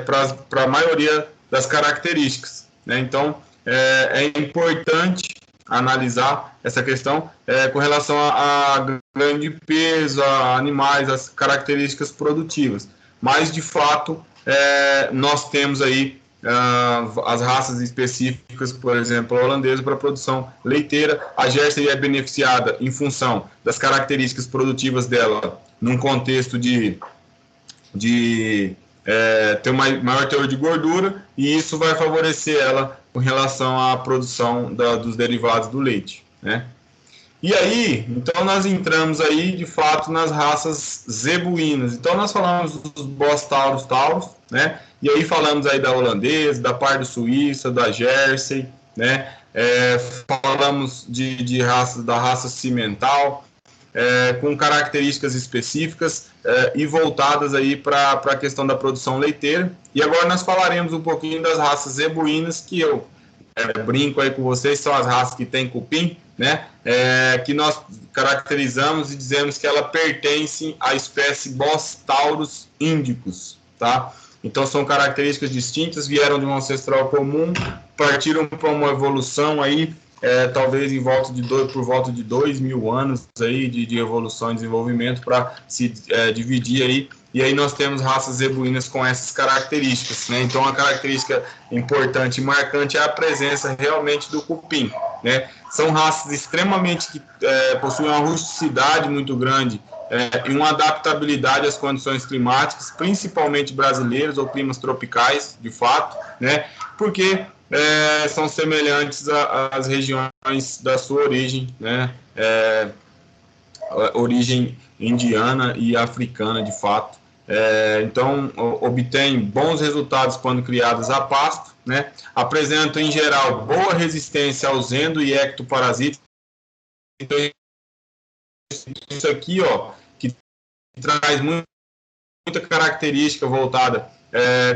para a maioria das características, né? Então, é importante analisar essa questão com relação a ganho de peso, a animais, as características produtivas. Mas, de fato, nós temos aí as raças específicas, por exemplo, a holandesa para produção leiteira. A Jersey é beneficiada em função das características produtivas dela, num contexto de ter um maior teor de gordura, e isso vai favorecer ela com relação à produção dos derivados do leite, né? E aí, então nós entramos aí, de fato, nas raças zebuínas. Então nós falamos dos Bos Taurus, né? E aí falamos aí da holandesa, da Pardo Suíça, da Jersey, né? Falamos da raça cimental, com características específicas e voltadas aí para a questão da produção leiteira. E agora nós falaremos um pouquinho das raças zebuínas, que eu brinco aí com vocês, são as raças que tem cupim, né? Que nós caracterizamos e dizemos que ela pertence à espécie Bos Taurus indicus, tá? Então são características distintas, vieram de um ancestral comum, partiram para uma evolução aí, talvez por volta de 2.000 anos aí de evolução e desenvolvimento para se dividir aí. E aí nós temos raças zebuínas com essas características, né? Então a característica importante e marcante é a presença realmente do cupim, né? São raças extremamente que possuem uma rusticidade muito grande e uma adaptabilidade às condições climáticas, principalmente brasileiras ou climas tropicais, de fato, né? Porque são semelhantes às regiões da sua origem, né? Origem indiana e africana, de fato. Então, obtém bons resultados quando criadas a pasto, né? Apresentam, em geral, boa resistência aos endo- e ectoparasitas. Então, isso aqui, ó, que traz muita característica voltada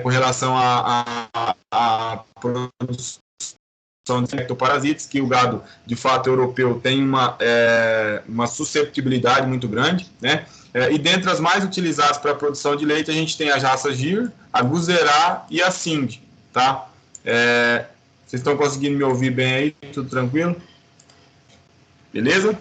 com relação à produção de ectoparasitas, que o gado, de fato, europeu tem uma susceptibilidade muito grande, né? E dentre as mais utilizadas para a produção de leite, a gente tem as raças Gir, a Guzerá e a Sind, tá? Vocês estão conseguindo me ouvir bem aí? Tudo tranquilo? Beleza?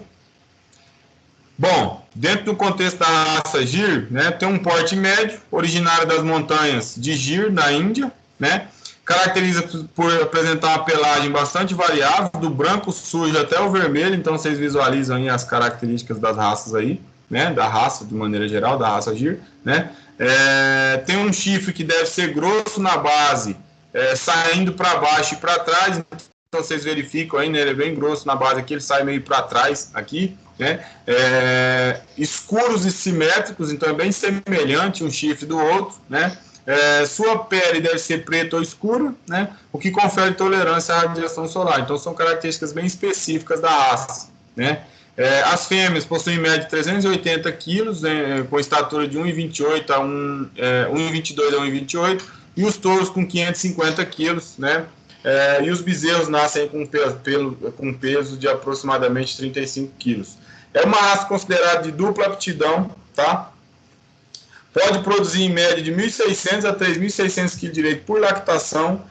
Bom, dentro do contexto da raça Gir, né, tem um porte médio, originário das montanhas de Gir, na Índia, né? Caracteriza por apresentar uma pelagem bastante variável, do branco sujo até o vermelho. Então vocês visualizam aí as características das raças aí, né, da raça de maneira geral, da raça Gir, né? Tem um chifre que deve ser grosso na base, saindo para baixo e para trás. Então vocês verificam aí, né, ele é bem grosso na base aqui, ele sai meio para trás aqui, né? Escuros e simétricos, então é bem semelhante um chifre do outro, né? Sua pele deve ser preta ou escura, né? O que confere tolerância à radiação solar. Então são características bem específicas da raça, né? As fêmeas possuem em média 380 quilos, com estatura de 1,28 a 1,22 a 1,28, e os touros com 550 quilos, né? E os bezerros nascem com peso de aproximadamente 35 quilos. É uma raça considerada de dupla aptidão, tá? Pode produzir em média de 1.600 a 3.600 kg de leite por lactação,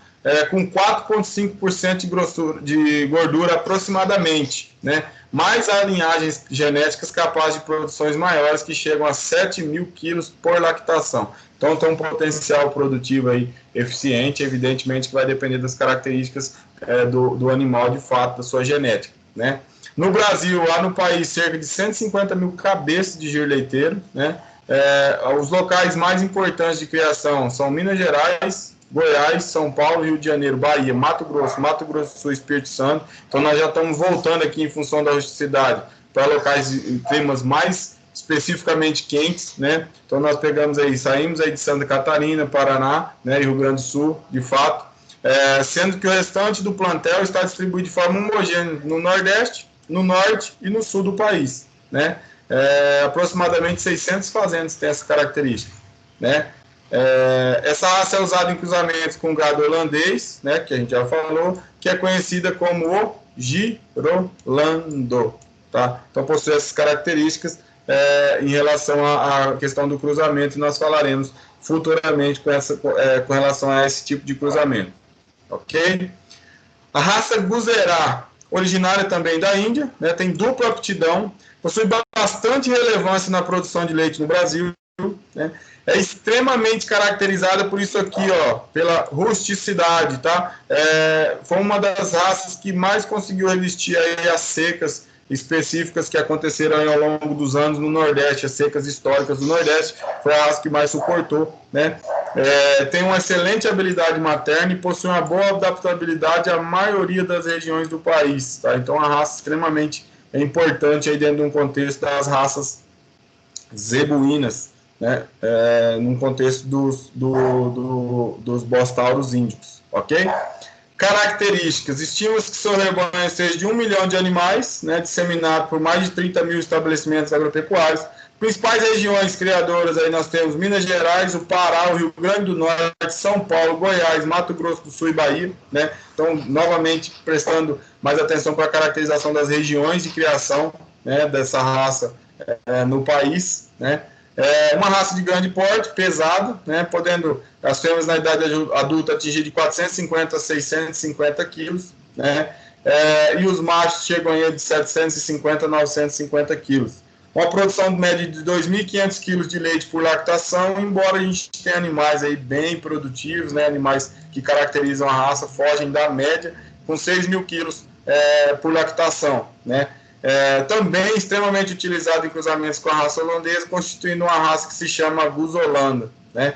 com 4,5% de gordura aproximadamente, né? Mais há linhagens genéticas capazes de produções maiores, que chegam a 7.000 quilos por lactação. Então tem um potencial produtivo aí eficiente, evidentemente que vai depender das características do animal, de fato, da sua genética, né? No Brasil, há no país cerca de 150 mil cabeças de gir leiteiro, né? Os locais mais importantes de criação são Minas Gerais, Goiás, São Paulo, Rio de Janeiro, Bahia, Mato Grosso do Sul, Espírito Santo. Então nós já estamos voltando aqui, em função da rusticidade, para locais de climas mais especificamente quentes, né? Então nós saímos aí de Santa Catarina, Paraná, né, e Rio Grande do Sul, de fato, sendo que o restante do plantel está distribuído de forma homogênea no Nordeste, no Norte e no Sul do país, né? Aproximadamente 600 fazendas têm essa característica, né? Essa raça é usada em cruzamentos com o gado holandês, né, que a gente já falou, que é conhecida como o Girolando, tá? Então possui essas características em relação à questão do cruzamento, e nós falaremos futuramente com relação a esse tipo de cruzamento, ok? A raça Guzerá, originária também da Índia, né, tem dupla aptidão, possui bastante relevância na produção de leite no Brasil, né? é extremamente caracterizada por isso aqui, ó, pela rusticidade, tá? Foi uma das raças que mais conseguiu resistir aí às secas específicas que aconteceram aí ao longo dos anos no Nordeste, as secas históricas do Nordeste, foi a raça que mais suportou, né? Tem uma excelente habilidade materna e possui uma boa adaptabilidade à maioria das regiões do país, tá? Então, a raça extremamente importante aí dentro de um contexto das raças zebuínas, né? Num contexto dos bostauros índicos, ok? Características: estima-se que seu rebanho seja de 1 milhão de animais, né, disseminado por mais de 30 mil estabelecimentos agropecuários. Principais regiões criadoras, aí nós temos Minas Gerais, o Pará, o Rio Grande do Norte, São Paulo, Goiás, Mato Grosso do Sul e Bahia, né? Então, novamente, prestando mais atenção para a caracterização das regiões de criação, né, dessa raça no país, né? Uma raça de grande porte, pesada, né, podendo as fêmeas na idade adulta atingir de 450 a 650 quilos, né, e os machos chegam aí de 750 a 950 quilos. Uma produção média de 2.500 quilos de leite por lactação, embora a gente tenha animais aí bem produtivos, né, animais que caracterizam a raça, fogem da média, com 6.000 quilos por lactação, né. Também extremamente utilizado em cruzamentos com a raça holandesa, constituindo uma raça que se chama Gus Holanda, né?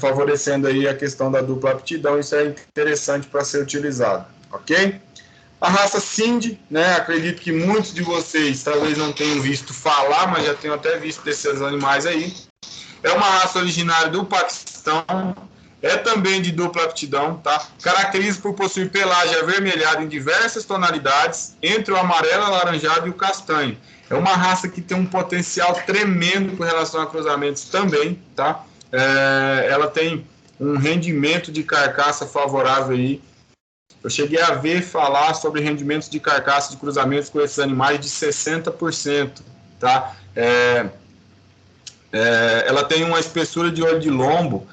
Favorecendo aí a questão da dupla aptidão. Isso é interessante para ser utilizado, ok? A raça Sindh, né? Acredito que muitos de vocês talvez não tenham visto falar, mas já tenham até visto desses animais aí. É uma raça originária do Paquistão, também de dupla aptidão, tá? Caracteriza por possuir pelagem avermelhada em diversas tonalidades, entre o amarelo, alaranjado e o castanho. É uma raça que tem um potencial tremendo com relação a cruzamentos também, tá? Ela tem um rendimento de carcaça favorável aí. Eu cheguei a ver falar sobre rendimentos de carcaça de cruzamentos com esses animais de 60%, tá? Ela tem uma espessura de olho de lombo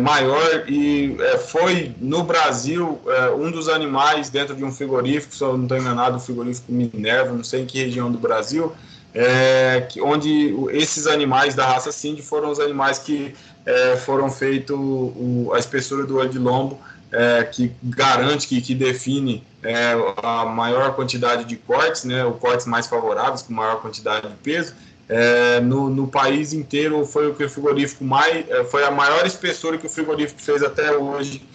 maior e foi no Brasil um dos animais dentro de um frigorífico, se eu não estou enganado, o frigorífico Minerva, não sei em que região do Brasil, onde esses animais da raça Sindh foram os animais que foram feitos a espessura do olho de lombo, que garante, que define a maior quantidade de cortes, né, os cortes mais favoráveis, com maior quantidade de peso. No país inteiro foi o que o frigorífico foi a maior espessura que o frigorífico fez até hoje,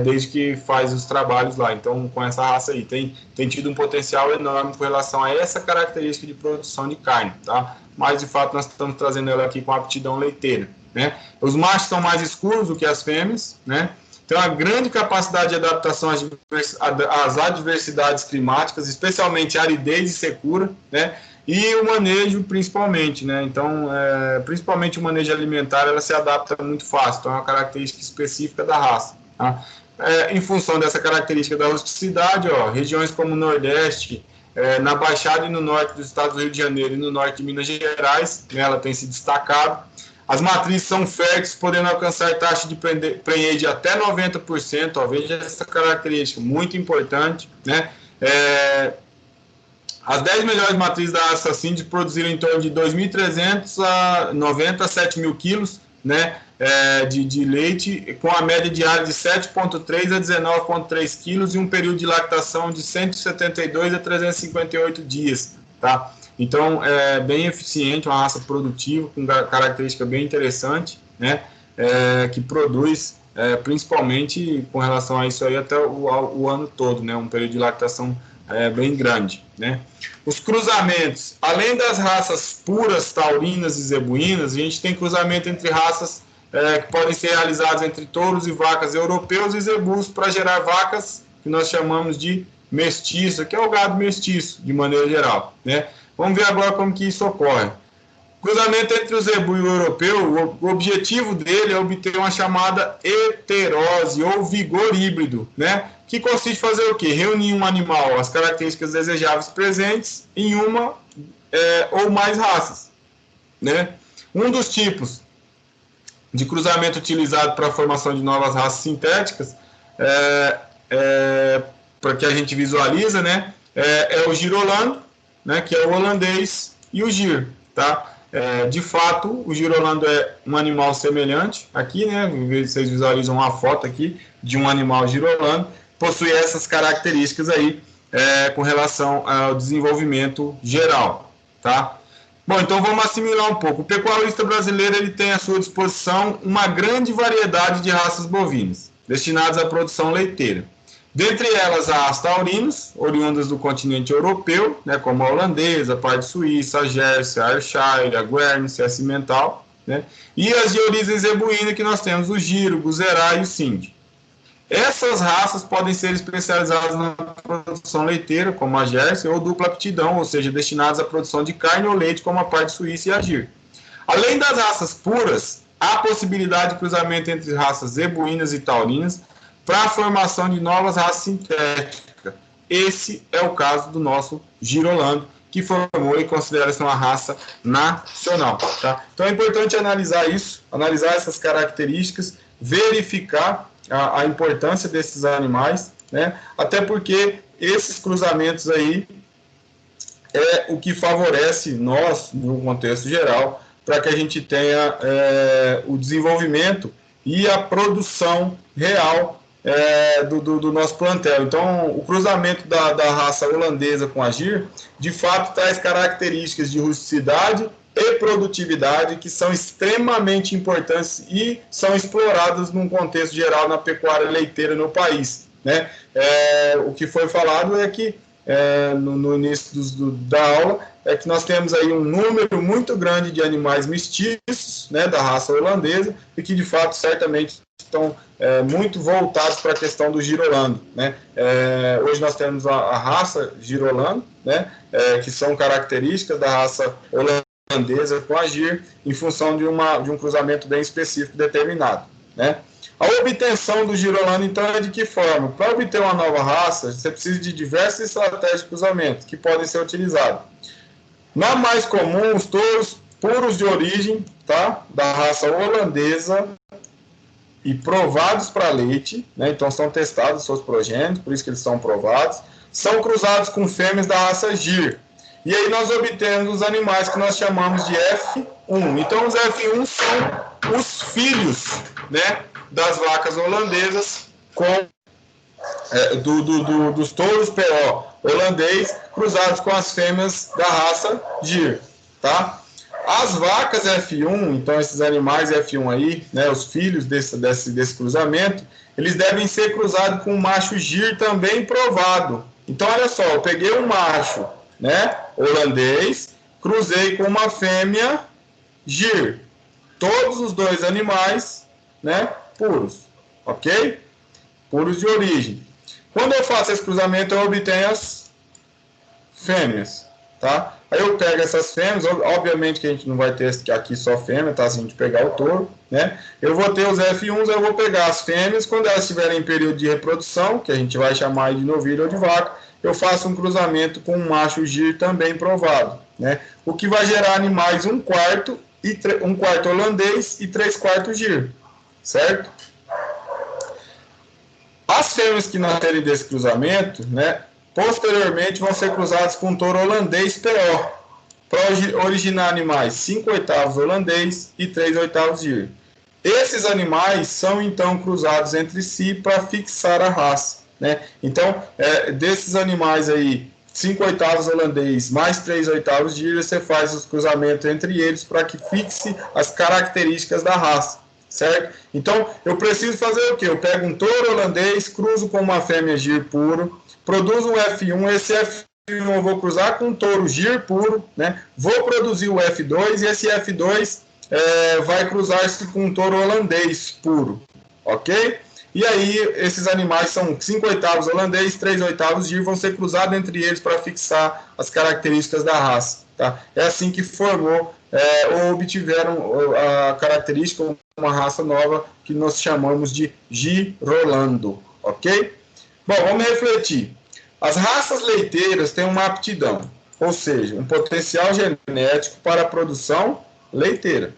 desde que faz os trabalhos lá. Então, com essa raça aí, tem tido um potencial enorme com relação a essa característica de produção de carne, tá? Mas, de fato, nós estamos trazendo ela aqui com aptidão leiteira, né? Os machos são mais escuros do que as fêmeas, né? Tem uma grande capacidade de adaptação às adversidades climáticas, especialmente aridez e secura, né? E o manejo, principalmente, né? Então, principalmente o manejo alimentar, ela se adapta muito fácil. Então, é uma característica específica da raça, tá? Em função dessa característica da rusticidade, ó, regiões como o Nordeste, na Baixada e no Norte dos estados do Rio de Janeiro e no Norte de Minas Gerais, né, ela tem se destacado. As matrizes são férteis, podendo alcançar taxa de prenhez de até 90%. Ó, veja essa característica, muito importante, né? As 10 melhores matrizes da raça Sindh produziram em torno de 2.300 a 97.000 quilos, né, de leite, com a média diária de 7,3 a 19,3 quilos e um período de lactação de 172 a 358 dias, tá? Então, é bem eficiente, uma raça produtiva, com característica bem interessante, né, que produz, principalmente com relação a isso aí, até o ano todo, né, um período de lactação bem grande, né. Os cruzamentos, além das raças puras, taurinas e zebuínas, a gente tem cruzamento entre raças que podem ser realizados entre touros e vacas europeus e zebus para gerar vacas que nós chamamos de mestiço, que é o gado mestiço, de maneira geral, né. Vamos ver agora como que isso ocorre. Cruzamento entre o zebu e o europeu, o objetivo dele é obter uma chamada heterose ou vigor híbrido, né? Que consiste em fazer o quê? Reunir um animal, as características desejáveis presentes em uma ou mais raças, né? Um dos tipos de cruzamento utilizado para a formação de novas raças sintéticas, para que a gente visualiza, né? É o girolando, né? Que é o holandês, e o gir, tá? De fato, o Girolando é um animal semelhante aqui, né? Vocês visualizam uma foto aqui de um animal girolando, possui essas características aí com relação ao desenvolvimento geral, tá? Bom, então vamos assimilar um pouco. O pecuarista brasileiro ele tem à sua disposição uma grande variedade de raças bovinas, destinadas à produção leiteira. Dentre elas, as taurinas, oriundas do continente europeu, né, como a holandesa, a parte suíça, a Jersey, a Ayrshire, a Guernsey, a Cimental, né, e as de origem zebuína, que nós temos o Giro, o Guzerá e o Sindh. Essas raças podem ser especializadas na produção leiteira, como a Jersey, ou dupla aptidão, ou seja, destinadas à produção de carne ou leite, como a parte suíça e a Gir. Além das raças puras, há possibilidade de cruzamento entre raças zebuínas e taurinas, para a formação de novas raças sintéticas. Esse é o caso do nosso Girolando, que formou e considera-se uma raça nacional. Tá? Então é importante analisar isso, analisar essas características, verificar a importância desses animais, né? Até porque esses cruzamentos aí é o que favorece nós, no contexto geral, para que a gente tenha o desenvolvimento e a produção real do nosso plantel. Então, o cruzamento da raça holandesa com a Gir, de fato, traz características de rusticidade e produtividade que são extremamente importantes e são exploradas num contexto geral na pecuária leiteira no país, né? O que foi falado é que, no início da aula, é que nós temos aí um número muito grande de animais mestiços, né, da raça holandesa, e que, de fato, certamente estão muito voltados para a questão do Girolando, né? Hoje nós temos a raça Girolando, né, que são características da raça holandesa com a Gir, em função de um cruzamento bem específico determinado, né? A obtenção do Girolando, então, é de que forma? Para obter uma nova raça, você precisa de diversas estratégias de cruzamento que podem ser utilizadas. Na mais comum, os touros puros de origem, tá, da raça holandesa e provados para leite, né, então são testados seus progênitos, por isso que eles são provados, são cruzados com fêmeas da raça Gir. E aí nós obtemos os animais que nós chamamos de F1. Então os F1 são os filhos, né, das vacas holandesas dos touros PO holandês cruzados com as fêmeas da raça Gir, tá? As vacas F1, então esses animais F1 aí, né, os filhos desse cruzamento, eles devem ser cruzados com um macho Gir também provado. Então olha só, eu peguei um macho, né, holandês, cruzei com uma fêmea Gir. Todos os dois animais, né, puros, ok? Puros de origem. Quando eu faço esse cruzamento, eu obtenho as fêmeas, tá? Aí eu pego essas fêmeas, obviamente que a gente não vai ter aqui só fêmea, tá? Se a gente pegar o touro, né? Eu vou ter os F1s, eu vou pegar as fêmeas, quando elas estiverem em período de reprodução, que a gente vai chamar de novilho ou de vaca, eu faço um cruzamento com um macho Gir também provado, né? O que vai gerar animais um quarto holandês e 3/4 Gir, certo? As fêmeas que nascerem desse cruzamento, né, posteriormente vão ser cruzadas com um touro holandês PO, para originar animais 5/8 holandês e 3/8 Gir. Esses animais são então cruzados entre si para fixar a raça, né? Então, desses animais aí, 5/8 holandês mais 3/8 Gir, você faz os cruzamentos entre eles para que fixe as características da raça, certo? Então, eu preciso fazer o quê? Eu pego um touro holandês, cruzo com uma fêmea Gir puro, produzo um F1, esse F1 eu vou cruzar com um touro Gir puro, né? Vou produzir o F2 e esse F2 vai cruzar-se com um touro holandês puro, ok? E aí, esses animais são 5/8 holandês, 3/8 Gir, vão ser cruzados entre eles para fixar as características da raça, tá? É assim que formou ou obtiveram a característica, uma raça nova que nós chamamos de Girolando, ok? Bom, vamos refletir. As raças leiteiras têm uma aptidão, ou seja, um potencial genético para a produção leiteira.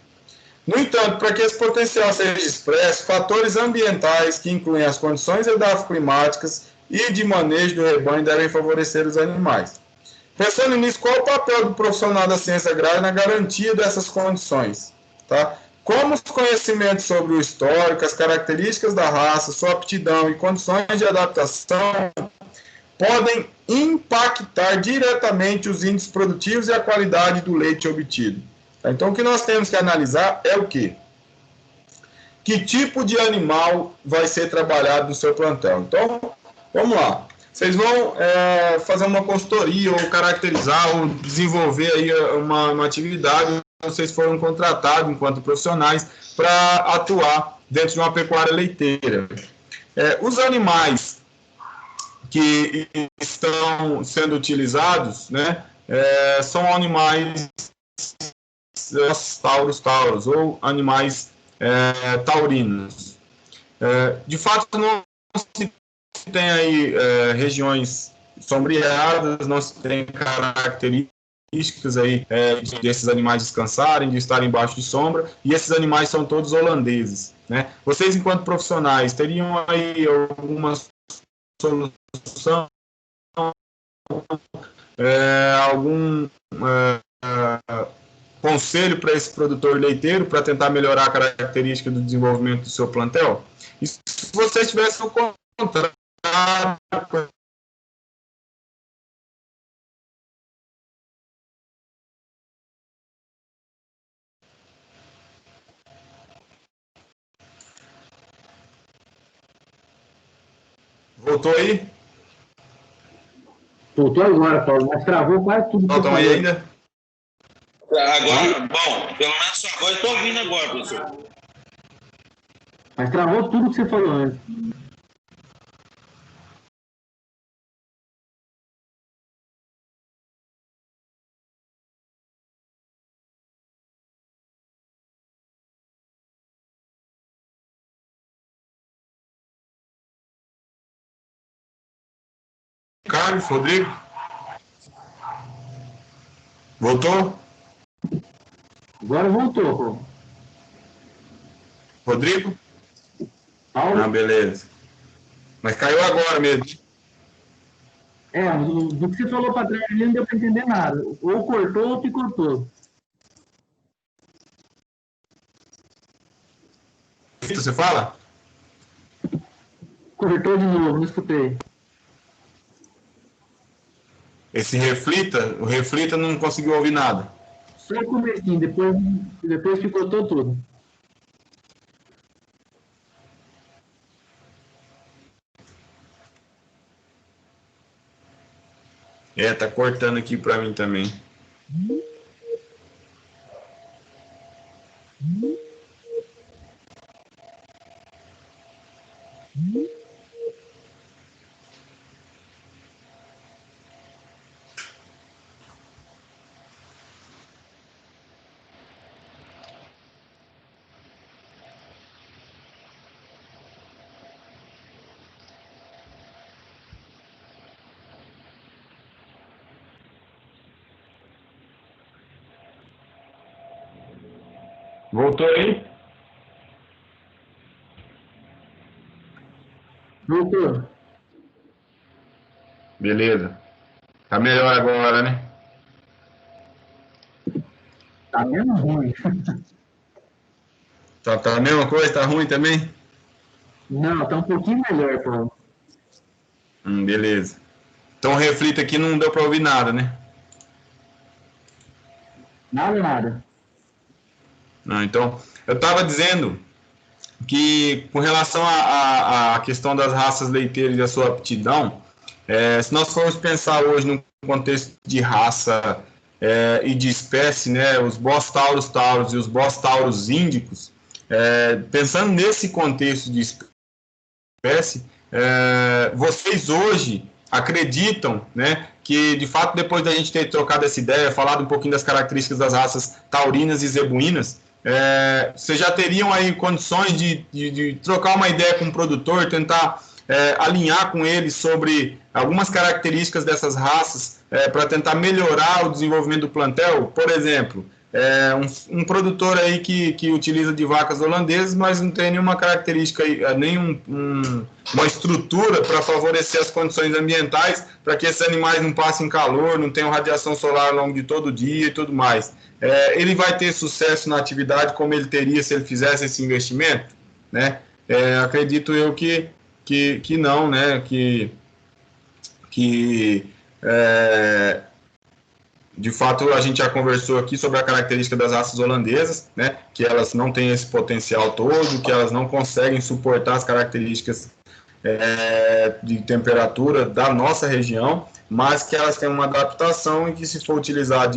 No entanto, para que esse potencial seja expresso, fatores ambientais, que incluem as condições edafoclimáticas e de manejo do rebanho, devem favorecer os animais. Pensando nisso, qual o papel do profissional da ciência agrária na garantia dessas condições? Tá? Como os conhecimentos sobre o histórico, as características da raça, sua aptidão e condições de adaptação podem impactar diretamente os índices produtivos e a qualidade do leite obtido. Tá? Então, o que nós temos que analisar é o quê? Que tipo de animal vai ser trabalhado no seu plantel? Então, vamos lá. Vocês vão fazer uma consultoria ou caracterizar ou desenvolver aí uma atividade. Vocês foram contratados enquanto profissionais para atuar dentro de uma pecuária leiteira. Os animais que estão sendo utilizados, né, são animais tauros ou animais taurinos. De fato, não se tem aí regiões sombreadas, não se tem características aí desses animais descansarem, de estarem embaixo de sombra, e esses animais são todos holandeses, né? Vocês, enquanto profissionais, teriam aí alguma solução, algum conselho para esse produtor leiteiro para tentar melhorar a característica do desenvolvimento do seu plantel? E se vocês tivessem o contrário, voltou aí? Voltou agora, Paulo, mas travou quase tudo. Estão aí ainda? Agora, bom, pelo menos sua voz eu estou ouvindo agora, professor. Mas travou tudo que você falou antes. Carlos, Rodrigo? Voltou? Agora voltou, pô. Rodrigo? Paulo? Ah, beleza. Mas caiu agora mesmo. Do que você falou para trás ali não deu para entender nada. Ou cortou ou picotou. Você fala? Cortou de novo, não escutei. Esse o reflita não conseguiu ouvir nada. Só o comecinho, depois picotou tudo. Tá cortando aqui para mim também. Voltou aí? Voltou. Beleza. Tá melhor agora, né? Tá menos ruim. Tá a mesma coisa? Tá ruim também? Não, tá um pouquinho melhor, Paulo. Beleza. Então o reflito aqui não deu para ouvir nada, né? Nada. Não, então, eu estava dizendo que com relação à questão das raças leiteiras e a sua aptidão, se nós formos pensar hoje no contexto de raça e de espécie, né, os Bos taurus taurus e os Bos taurus índicos, pensando nesse contexto de espécie, vocês hoje acreditam, né, que de fato depois da gente ter trocado essa ideia, falado um pouquinho das características das raças taurinas e zebuínas, vocês já teriam aí condições de trocar uma ideia com o produtor, tentar alinhar com ele sobre algumas características dessas raças para tentar melhorar o desenvolvimento do plantel? Por exemplo, Um produtor aí que utiliza de vacas holandesas, mas não tem nenhuma característica, uma estrutura para favorecer as condições ambientais, para que esses animais não passem calor, não tenham radiação solar ao longo de todo o dia e tudo mais. Ele vai ter sucesso na atividade como ele teria se ele fizesse esse investimento? Né? Acredito eu que não, né? De fato, a gente já conversou aqui sobre a característica das raças holandesas, né? Que elas não têm esse potencial todo, que elas não conseguem suportar as características de temperatura da nossa região, mas que elas têm uma adaptação e que se for utilizado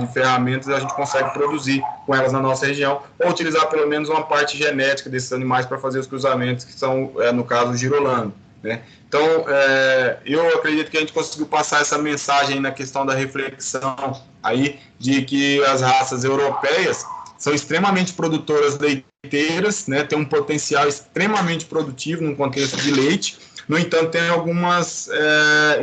de ferramentas, a gente consegue produzir com elas na nossa região, ou utilizar pelo menos uma parte genética desses animais para fazer os cruzamentos, que são, no caso, o girolando, né? Então, eu acredito que a gente conseguiu passar essa mensagem na questão da reflexão aí, de que as raças europeias são extremamente produtoras leiteiras, né, tem um potencial extremamente produtivo no contexto de leite. No entanto, tem algumas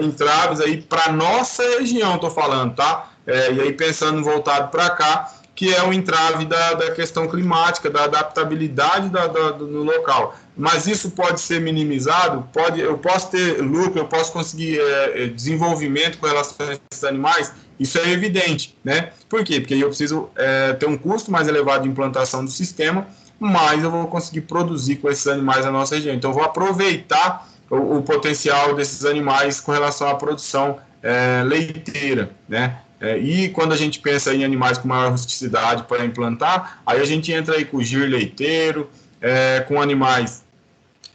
entraves aí para nossa região, estou falando, tá? E aí pensando voltado para cá, que é o entrave da questão climática, da adaptabilidade no local. Mas isso pode ser minimizado, eu posso ter lucro, eu posso conseguir desenvolvimento com relação a esses animais, isso é evidente, né? Por quê? Porque eu preciso ter um custo mais elevado de implantação do sistema, mas eu vou conseguir produzir com esses animais na nossa região. Então, eu vou aproveitar o potencial desses animais com relação à produção leiteira, né? E quando a gente pensa em animais com maior rusticidade para implantar, aí a gente entra aí com o gir leiteiro, com animais,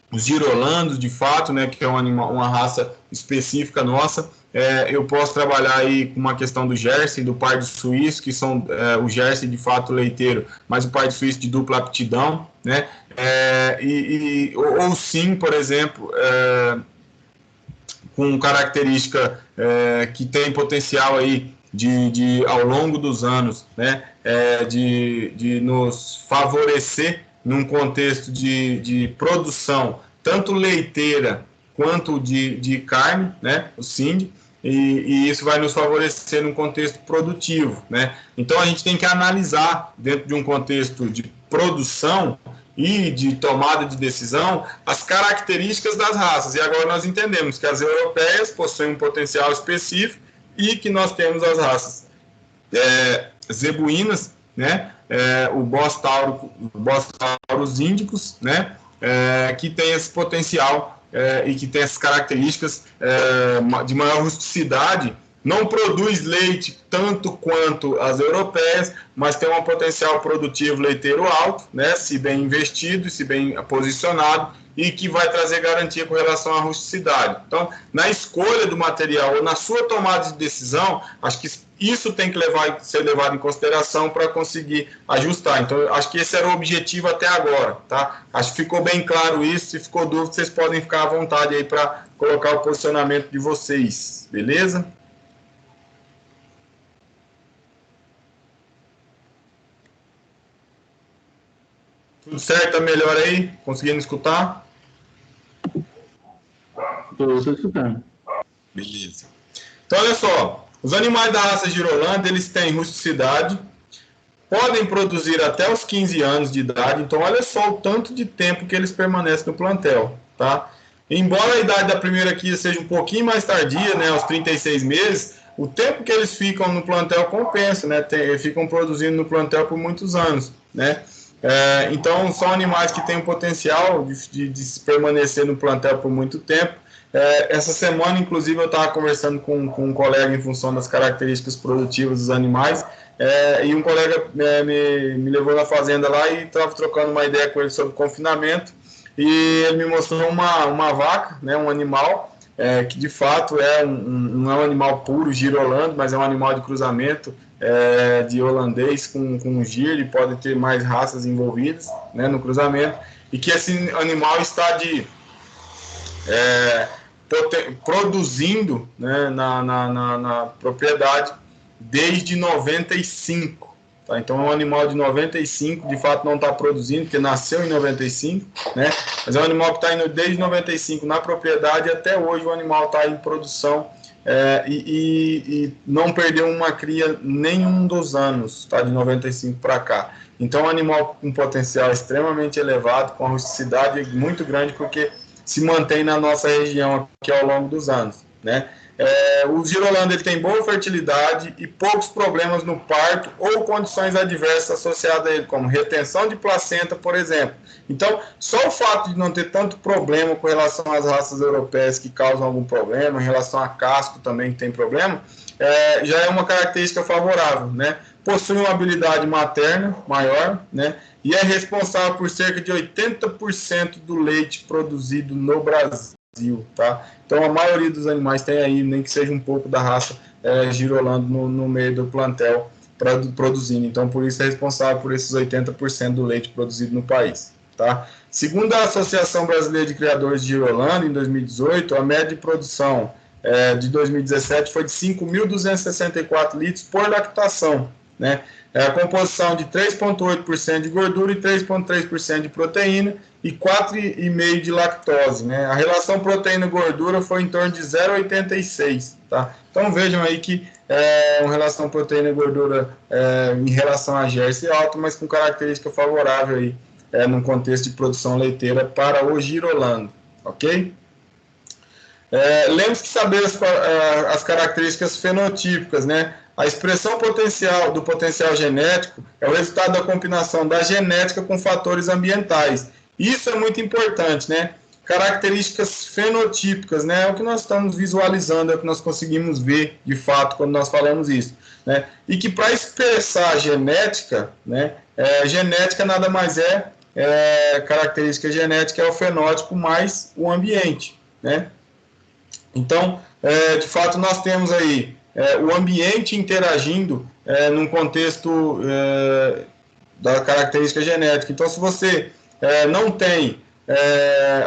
os girolandos, de fato, né, que é uma raça específica nossa. Eu posso trabalhar aí com uma questão do Jersey, do Pardo Suíço, que são o Jersey de fato leiteiro, mas o Pardo Suíço de dupla aptidão, né? Ou sim, por exemplo, com característica que tem potencial aí de ao longo dos anos, né, de nos favorecer num contexto de produção, tanto leiteira quanto de carne, né, o SIND, e isso vai nos favorecer num contexto produtivo, né? Então a gente tem que analisar, dentro de um contexto de produção e de tomada de decisão, as características das raças. E agora nós entendemos que as europeias possuem um potencial específico e que nós temos as raças zebuínas, né? O Bos Taurus índicos, né? Que tem esse potencial e que tem essas características de maior rusticidade, não produz leite tanto quanto as europeias, mas tem um potencial produtivo leiteiro alto, né, se bem investido, se bem posicionado, e que vai trazer garantia com relação à rusticidade. Então, na escolha do material ou na sua tomada de decisão, acho que isso tem que ser levado em consideração para conseguir ajustar. Então, acho que esse era o objetivo até agora, tá? Acho que ficou bem claro isso. Se ficou dúvida, vocês podem ficar à vontade aí para colocar o posicionamento de vocês, beleza? Tudo certo? Tá melhor aí? Conseguindo escutar? Estou escutando. Beleza. Então, olha só. Os animais da raça girolanda, eles têm rusticidade, podem produzir até os 15 anos de idade. Então, olha só o tanto de tempo que eles permanecem no plantel, tá? Embora a idade da primeira cria seja um pouquinho mais tardia, né, aos 36 meses, o tempo que eles ficam no plantel compensa, né? Ficam produzindo no plantel por muitos anos, né? Então, são animais que têm o potencial de permanecer no plantel por muito tempo. Essa semana, inclusive, eu estava conversando com um colega em função das características produtivas dos animais, e um colega me levou na fazenda lá e estava trocando uma ideia com ele sobre confinamento, e ele me mostrou uma vaca, né, um animal, que de fato não é um animal puro, girolando, mas é um animal de cruzamento, de holandês com gir, ele pode ter mais raças envolvidas, né, no cruzamento, e que esse animal está produzindo, né, na propriedade desde 95. Tá? Então é um animal de 95, de fato não está produzindo, porque nasceu em 95, né? Mas é um animal que está indo desde 95 na propriedade e até hoje o animal está em produção e não perdeu uma cria nenhum dos anos, tá? De 95 para cá. Então, é um animal com potencial extremamente elevado, com rusticidade muito grande, porque se mantém na nossa região aqui ao longo dos anos, né? O girolando ele tem boa fertilidade e poucos problemas no parto ou condições adversas associadas a ele, como retenção de placenta, por exemplo. Então, só o fato de não ter tanto problema com relação às raças europeias que causam algum problema, em relação a casco também que tem problema, já é uma característica favorável, né? Possui uma habilidade materna maior, né? E é responsável por cerca de 80% do leite produzido no Brasil, tá? Então, a maioria dos animais tem aí, nem que seja um pouco da raça girolando no meio do plantel produzindo. Então, por isso é responsável por esses 80% do leite produzido no país, tá? Segundo a Associação Brasileira de Criadores de Girolando, em 2018, a média de produção de 2017 foi de 5.264 litros por lactação, né? A composição de 3,8% de gordura e 3,3% de proteína e 4,5% de lactose, né? A relação proteína-gordura foi em torno de 0,86, tá? Então vejam aí que uma relação proteína-gordura em relação à Jersey alta, mas com característica favorável aí num contexto de produção leiteira para o girolando, ok? Lembre-se de saber as características fenotípicas, né? A expressão do potencial genético é o resultado da combinação da genética com fatores ambientais. Isso é muito importante, né? Características fenotípicas, né? É o que nós estamos visualizando, é o que nós conseguimos ver de fato quando nós falamos isso, né? E que para expressar a genética, né? Genética nada mais característica genética é o fenótipo mais o ambiente, né? Então, de fato, nós temos aí o ambiente interagindo num contexto da característica genética. Então, se você não tem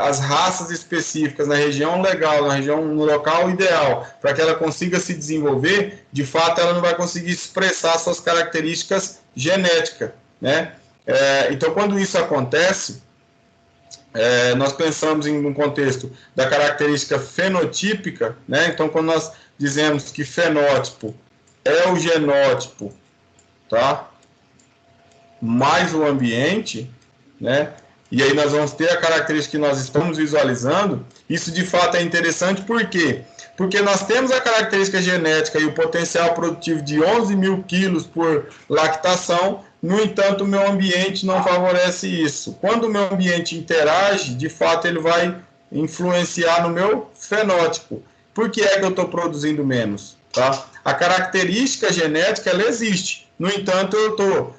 as raças específicas na região legal, no local ideal, para que ela consiga se desenvolver, de fato, ela não vai conseguir expressar suas características genéticas, né? Então, quando isso acontece, nós pensamos em um contexto da característica fenotípica, né? Então, quando nós dizemos que fenótipo é o genótipo, tá? Mais o ambiente, né? E aí nós vamos ter a característica que nós estamos visualizando. Isso de fato é interessante, por quê? Porque nós temos a característica genética e o potencial produtivo de 11 mil quilos por lactação. No entanto, o meu ambiente não favorece isso. Quando o meu ambiente interage, de fato ele vai influenciar no meu fenótipo. Por que é que eu estou produzindo menos? Tá? A característica genética, ela existe. No entanto, eu estou,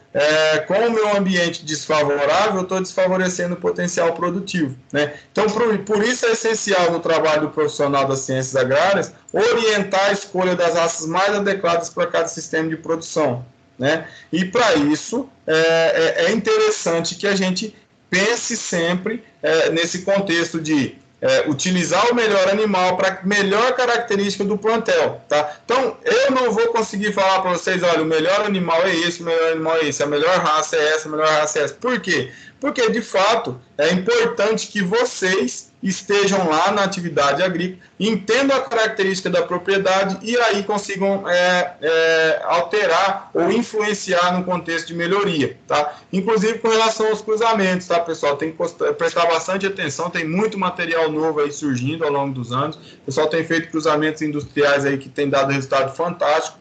com o meu ambiente desfavorável, eu estou desfavorecendo o potencial produtivo, né? Então, por isso é essencial no trabalho do profissional das ciências agrárias orientar a escolha das raças mais adequadas para cada sistema de produção, né? E para isso, é interessante que a gente pense sempre nesse contexto de utilizar o melhor animal para melhor característica do plantel, tá? Então, eu não vou conseguir falar para vocês, olha, o melhor animal é esse, o melhor animal é esse, a melhor raça é essa, a melhor raça é essa. Por quê? Porque, de fato, é importante que vocês estejam lá na atividade agrícola, entendam a característica da propriedade e aí consigam alterar ou influenciar no contexto de melhoria, tá? Inclusive com relação aos cruzamentos, tá, pessoal? Tem que prestar bastante atenção, tem muito material novo aí surgindo ao longo dos anos. O pessoal tem feito cruzamentos industriais aí que tem dado resultado fantástico,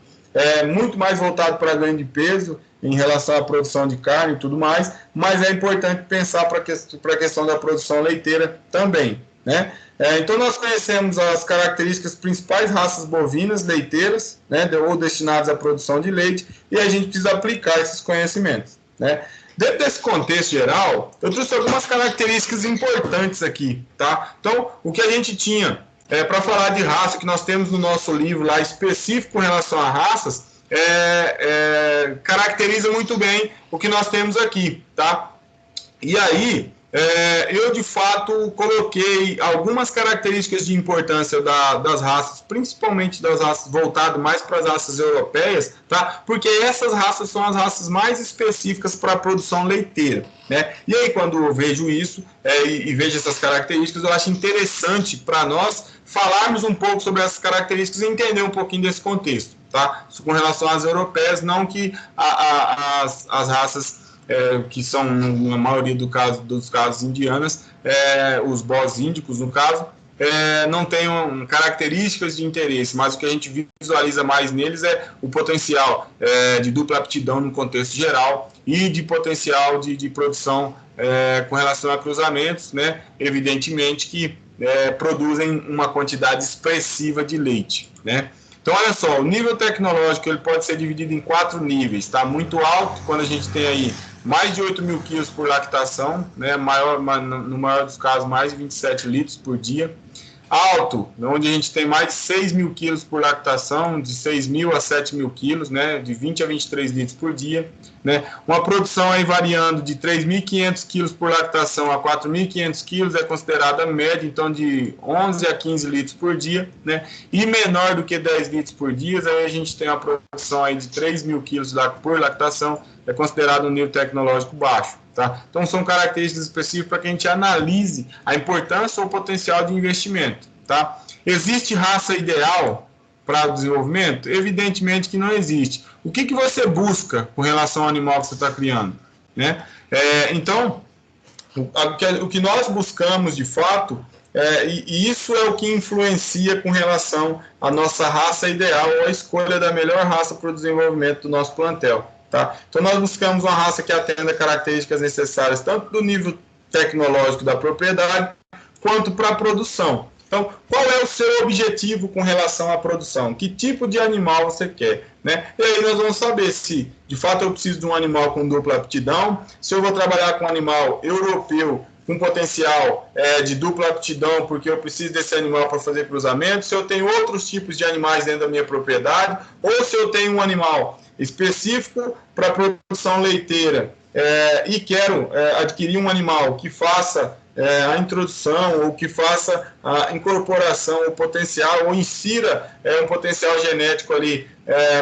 muito mais voltado para ganho de peso, em relação à produção de carne e tudo mais, mas é importante pensar para a questão da produção leiteira também, né? Então, nós conhecemos as características principais raças bovinas leiteiras, né, ou destinadas à produção de leite, e a gente precisa aplicar esses conhecimentos, né? Dentro desse contexto geral, eu trouxe algumas características importantes aqui, tá? Então, o que a gente tinha para falar de raça, que nós temos no nosso livro lá específico com relação a raças, caracteriza muito bem o que nós temos aqui, tá? E aí, eu de fato coloquei algumas características de importância das raças, principalmente das raças voltadas mais para as raças europeias, tá? Porque essas raças são as raças mais específicas para a produção leiteira, né? E aí, quando eu vejo isso e vejo essas características, eu acho interessante para nós falarmos um pouco sobre essas características e entender um pouquinho desse contexto, tá? Com relação às europeias, não que as raças que são, na maioria dos casos indianas, os bós índicos, no caso, não tenham características de interesse, mas o que a gente visualiza mais neles é o potencial de dupla aptidão no contexto geral e de potencial de produção com relação a cruzamentos, né? Evidentemente que produzem uma quantidade expressiva de leite, né? Então, olha só, o nível tecnológico ele pode ser dividido em 4 níveis, tá? Muito alto, quando a gente tem aí mais de 8 mil quilos por lactação, né? No maior dos casos, mais de 27 litros por dia. Alto, onde a gente tem mais de 6 mil quilos por lactação, de 6 mil a 7 mil quilos, né? De 20 a 23 litros por dia, né? Uma produção aí variando de 3.500 quilos por lactação a 4.500 quilos é considerada média, então de 11 a 15 litros por dia, né? E menor do que 10 litros por dia, aí a gente tem uma produção aí de 3 mil quilos por lactação, é considerado um nível tecnológico baixo, tá? Então são características específicas para que a gente analise a importância ou o potencial de investimento, tá? Existe raça ideal para o desenvolvimento? Evidentemente que não existe. O que você busca com relação ao animal que você está criando, né? Então, o que nós buscamos de fato, e isso é o que influencia com relação à nossa raça ideal ou a escolha da melhor raça para o desenvolvimento do nosso plantel. Tá? Então, nós buscamos uma raça que atenda características necessárias tanto do nível tecnológico da propriedade quanto para a produção. Então, qual é o seu objetivo com relação à produção? Que tipo de animal você quer, né? E aí nós vamos saber se, de fato, eu preciso de um animal com dupla aptidão, se eu vou trabalhar com um animal europeu com potencial de dupla aptidão, porque eu preciso desse animal para fazer cruzamento, se eu tenho outros tipos de animais dentro da minha propriedade, ou se eu tenho um animal específico para produção leiteira e quero adquirir um animal que faça a introdução ou que faça a incorporação, o potencial, ou insira um potencial genético ali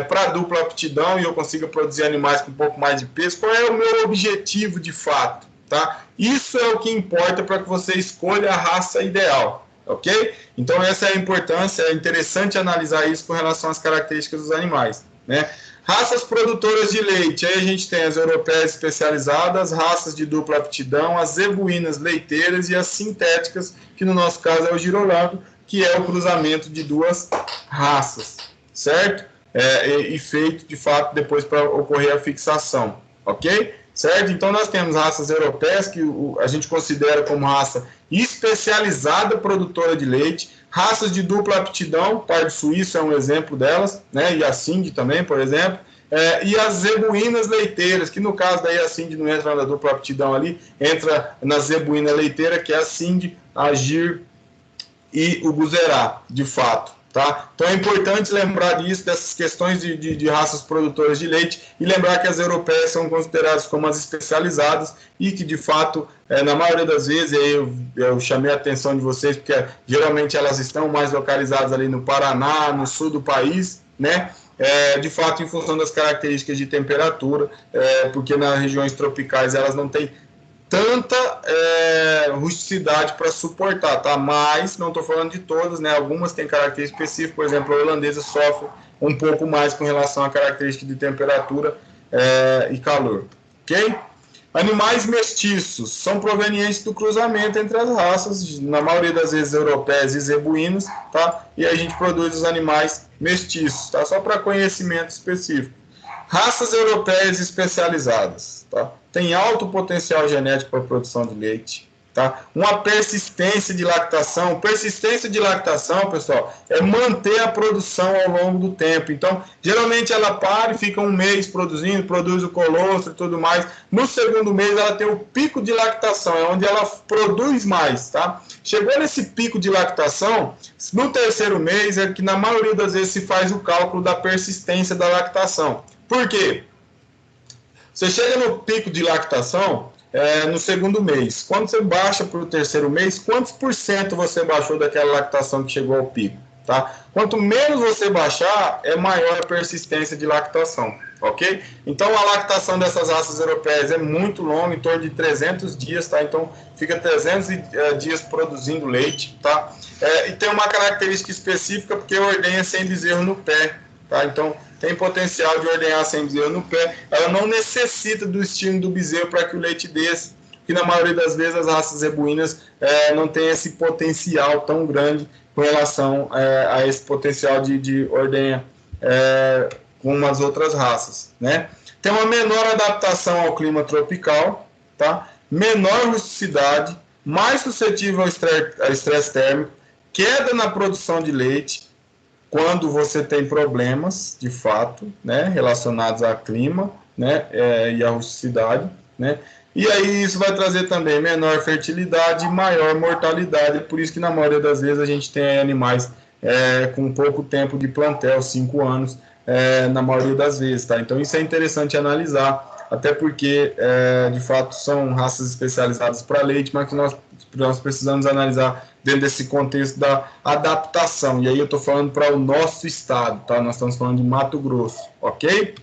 para dupla aptidão e eu consiga produzir animais com um pouco mais de peso, qual é o meu objetivo de fato, tá? Isso é o que importa para que você escolha a raça ideal, ok? Então essa é a importância, é interessante analisar isso com relação às características dos animais, né? Raças produtoras de leite, aí a gente tem as europeias especializadas, raças de dupla aptidão, as zebuínas leiteiras e as sintéticas, que no nosso caso é o girolando, que é o cruzamento de 2 raças, certo? E feito, de fato, depois para ocorrer a fixação, ok? Certo? Então nós temos raças europeias, que a gente considera como raça especializada produtora de leite, raças de dupla aptidão, Pardo Suíço é um exemplo delas, né? E a Sind também, por exemplo, e as zebuínas leiteiras, que no caso daí a Sind não entra na dupla aptidão ali, entra na zebuína leiteira, que é a Sind, a Gir e o Guzerá, de fato. Tá? Então é importante lembrar disso, dessas questões de raças produtoras de leite, e lembrar que as europeias são consideradas como as especializadas e que, de fato, na maioria das vezes, eu chamei a atenção de vocês, porque geralmente elas estão mais localizadas ali no Paraná, no sul do país, né? De fato, em função das características de temperatura, porque nas regiões tropicais elas não têm tanta rusticidade para suportar, tá? Mas não estou falando de todas, né? Algumas têm características específicas, por exemplo, a holandesa sofre um pouco mais com relação à característica de temperatura e calor, ok? Animais mestiços são provenientes do cruzamento entre as raças, na maioria das vezes europeias e zebuínas, tá? E a gente produz os animais mestiços, tá? Só para conhecimento específico. Raças europeias especializadas, tá? Tem alto potencial genético para a produção de leite, tá? Uma persistência de lactação. Persistência de lactação, pessoal, é manter a produção ao longo do tempo. Então, geralmente ela para e fica um mês produzindo, produz o colostro e tudo mais. No segundo mês ela tem o pico de lactação, é onde ela produz mais, tá? Chegou nesse pico de lactação, no terceiro mês é que na maioria das vezes se faz o cálculo da persistência da lactação. Por quê? Você chega no pico de lactação, no segundo mês. Quando você baixa para o terceiro mês, quantos por cento você baixou daquela lactação que chegou ao pico? Tá? Quanto menos você baixar, é maior a persistência de lactação, ok? Então, a lactação dessas raças europeias é muito longa, em torno de 300 dias, tá? Então, fica 300 dias produzindo leite, tá? E tem uma característica específica, porque ordenha sem bezerro no pé, tá? Então, tem potencial de ordenhar sem bezerro no pé. Ela não necessita do estímulo do bezerro para que o leite desça, que na maioria das vezes as raças zebuínas não tem esse potencial tão grande com relação a esse potencial de ordenha com umas outras raças, né? Tem uma menor adaptação ao clima tropical, tá? Menor rusticidade, mais suscetível ao estresse térmico, queda na produção de leite, quando você tem problemas, de fato, né, relacionados ao clima, né, e à rusticidade, né? E aí isso vai trazer também menor fertilidade e maior mortalidade. Por isso que na maioria das vezes a gente tem animais com pouco tempo de plantel, 5 anos, na maioria das vezes, tá? Então isso é interessante analisar, até porque de fato são raças especializadas para leite, mas que nós precisamos analisar dentro desse contexto da adaptação. E aí eu estou falando para o nosso estado, tá? Nós estamos falando de Mato Grosso, ok?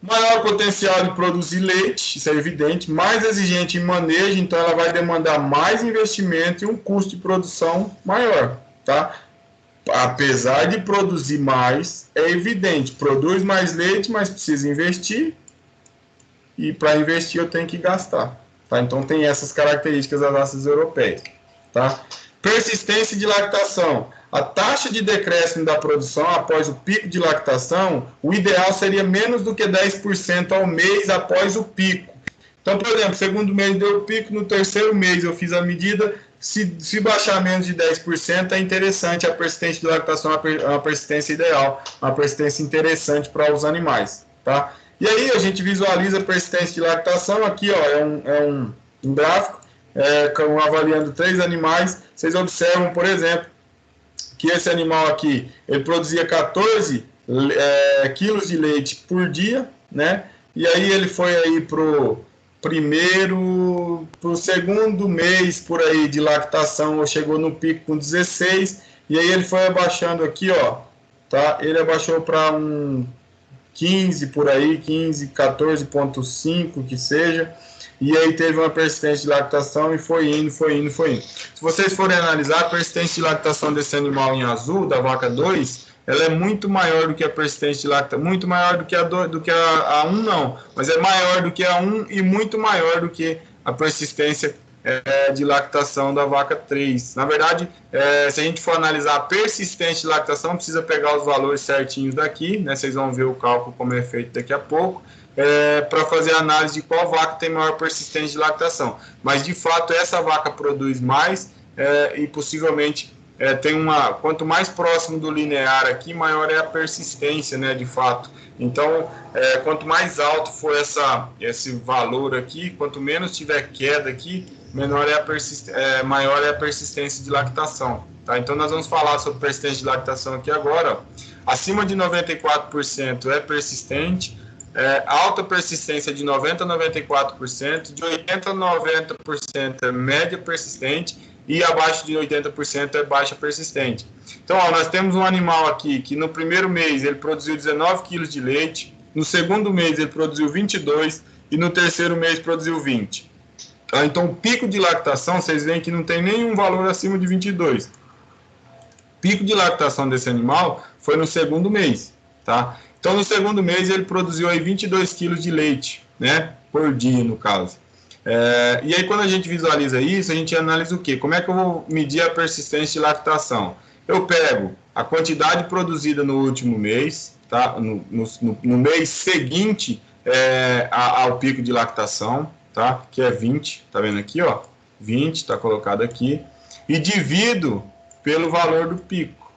Maior potencial de produzir leite, isso é evidente, mais exigente em manejo, então ela vai demandar mais investimento e um custo de produção maior, tá? Apesar de produzir mais, é evidente, produz mais leite, mas precisa investir, e para investir eu tenho que gastar, tá? Então tem essas características das raças europeias, tá? Persistência de lactação. A taxa de decréscimo da produção após o pico de lactação, o ideal seria menos do que 10% ao mês após o pico. Então, por exemplo, segundo mês deu o pico, no terceiro mês eu fiz a medida, se baixar menos de 10% é interessante, a persistência de lactação é uma persistência ideal, uma persistência interessante para os animais, tá? E aí a gente visualiza a persistência de lactação, aqui ó, é um gráfico, avaliando 3 animais, vocês observam, por exemplo, que esse animal aqui, ele produzia 14 quilos de leite por dia, né? E aí ele foi aí pro segundo mês por aí de lactação, chegou no pico com 16, e aí ele foi abaixando aqui, ó, tá? Ele abaixou para um 15 por aí, 15, 14,5 que seja, e aí teve uma persistência de lactação e foi indo. Se vocês forem analisar, a persistência de lactação desse animal em azul, da vaca 2, ela é muito maior do que a persistência de lactação, muito maior do que a 1 não, mas é maior do que a 1 e muito maior do que a persistência de lactação da vaca 3. Na verdade, se a gente for analisar a persistência de lactação, precisa pegar os valores certinhos daqui, né? Vocês vão ver o cálculo como é feito daqui a pouco, para fazer a análise de qual vaca tem maior persistência de lactação. Mas, de fato, essa vaca produz mais e possivelmente tem quanto mais próximo do linear aqui, maior é a persistência, né, de fato. Então, quanto mais alto for esse valor aqui, quanto menos tiver queda aqui, maior é a persistência de lactação. Tá? Então, nós vamos falar sobre persistência de lactação aqui agora. Ó. Acima de 94% é persistente, alta persistência de 90% a 94%, de 80% a 90% é média persistente e abaixo de 80% é baixa persistente. Então, ó, nós temos um animal aqui que no primeiro mês ele produziu 19 quilos de leite, no segundo mês ele produziu 22 e no terceiro mês produziu 20. Tá? Então, o pico de lactação, vocês veem que não tem nenhum valor acima de 22. O pico de lactação desse animal foi no segundo mês, tá? Então, no segundo mês, ele produziu aí 22 quilos de leite, né? Por dia, no caso. E aí, quando a gente visualiza isso, a gente analisa o quê? Como é que eu vou medir a persistência de lactação? Eu pego a quantidade produzida no último mês, tá? No mês seguinte ao pico de lactação, tá? Que é 20, tá vendo aqui, ó? 20, tá colocado aqui. E divido pelo valor do pico,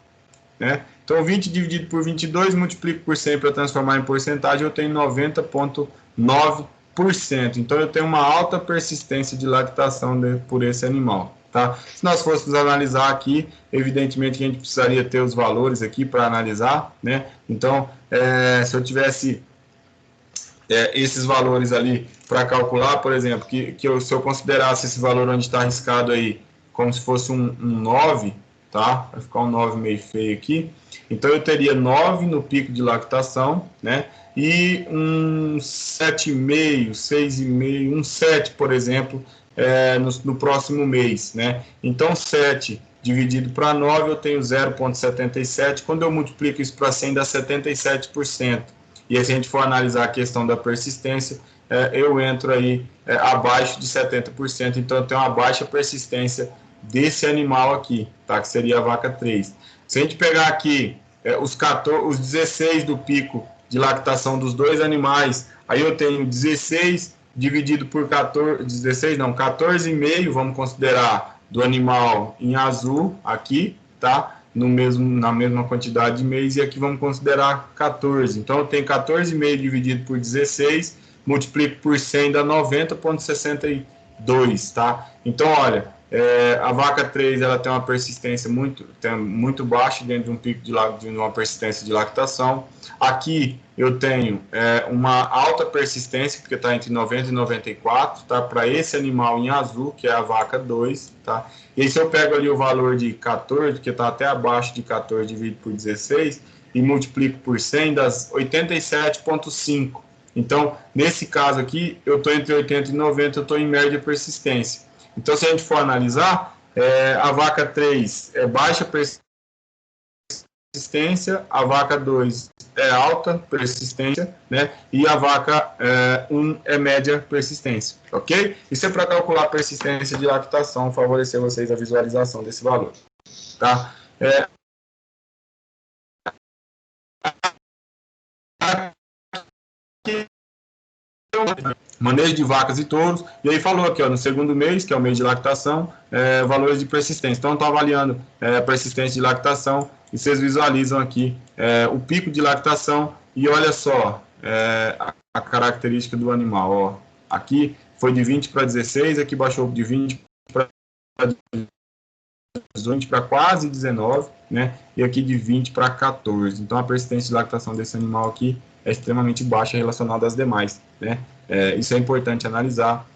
né? Então, 20 dividido por 22, multiplico por 100 para transformar em porcentagem, eu tenho 90,9%. Então, eu tenho uma alta persistência de lactação por esse animal, tá? Se nós fôssemos analisar aqui, evidentemente que a gente precisaria ter os valores aqui para analisar, né? Então, se eu tivesse esses valores ali para calcular, por exemplo, se eu considerasse esse valor onde está arriscado aí como se fosse um 9, tá? Vai ficar um 9 meio feio aqui. Então, eu teria 9 no pico de lactação, né? E um 7,5, 6,5, um 7, por exemplo, no próximo mês, né? Então, 7 dividido para 9, eu tenho 0,77. Quando eu multiplico isso para 100, dá 77%. E aí, se a gente for analisar a questão da persistência, eu entro aí abaixo de 70%. Então, eu tenho uma baixa persistência desse animal aqui, tá? Que seria a vaca 3. Se a gente pegar aqui os 16 do pico de lactação dos dois animais, aí eu tenho 16 dividido por 14, 16 não, 14,5, vamos considerar do animal em azul aqui, tá? Na mesma quantidade de mês, e aqui vamos considerar 14. Então, eu tenho 14,5 dividido por 16, multiplico por 100, dá 90,62, tá? Então, olha, a vaca 3, ela tem uma persistência muito baixa dentro de um pico de uma persistência de lactação. Aqui eu tenho uma alta persistência, porque está entre 90 e 94, tá? Para esse animal em azul, que é a vaca 2, tá? E aí, se eu pego ali o valor de 14, que está até abaixo de 14 dividido por 16, e multiplico por 100, dá 87,5. Então, nesse caso aqui, eu estou entre 80 e 90, eu estou em média persistência. Então, se a gente for analisar, a vaca 3 é baixa persistência, a vaca 2 é alta persistência, né? E a vaca 1 é média persistência, ok? Isso é para calcular a persistência de lactação, favorecer vocês a visualização desse valor, tá? Manejo de vacas e touros, e aí falou aqui, ó, no segundo mês, que é o mês de lactação, valores de persistência. Então, estou avaliando a persistência de lactação, e vocês visualizam aqui o pico de lactação, e olha só a característica do animal, ó. Aqui foi de 20 para 16, aqui baixou de 20 para 18 para quase 19, né? E aqui de 20 para 14. Então, a persistência de lactação desse animal aqui é extremamente baixa relacionada às demais, né? Isso é importante analisar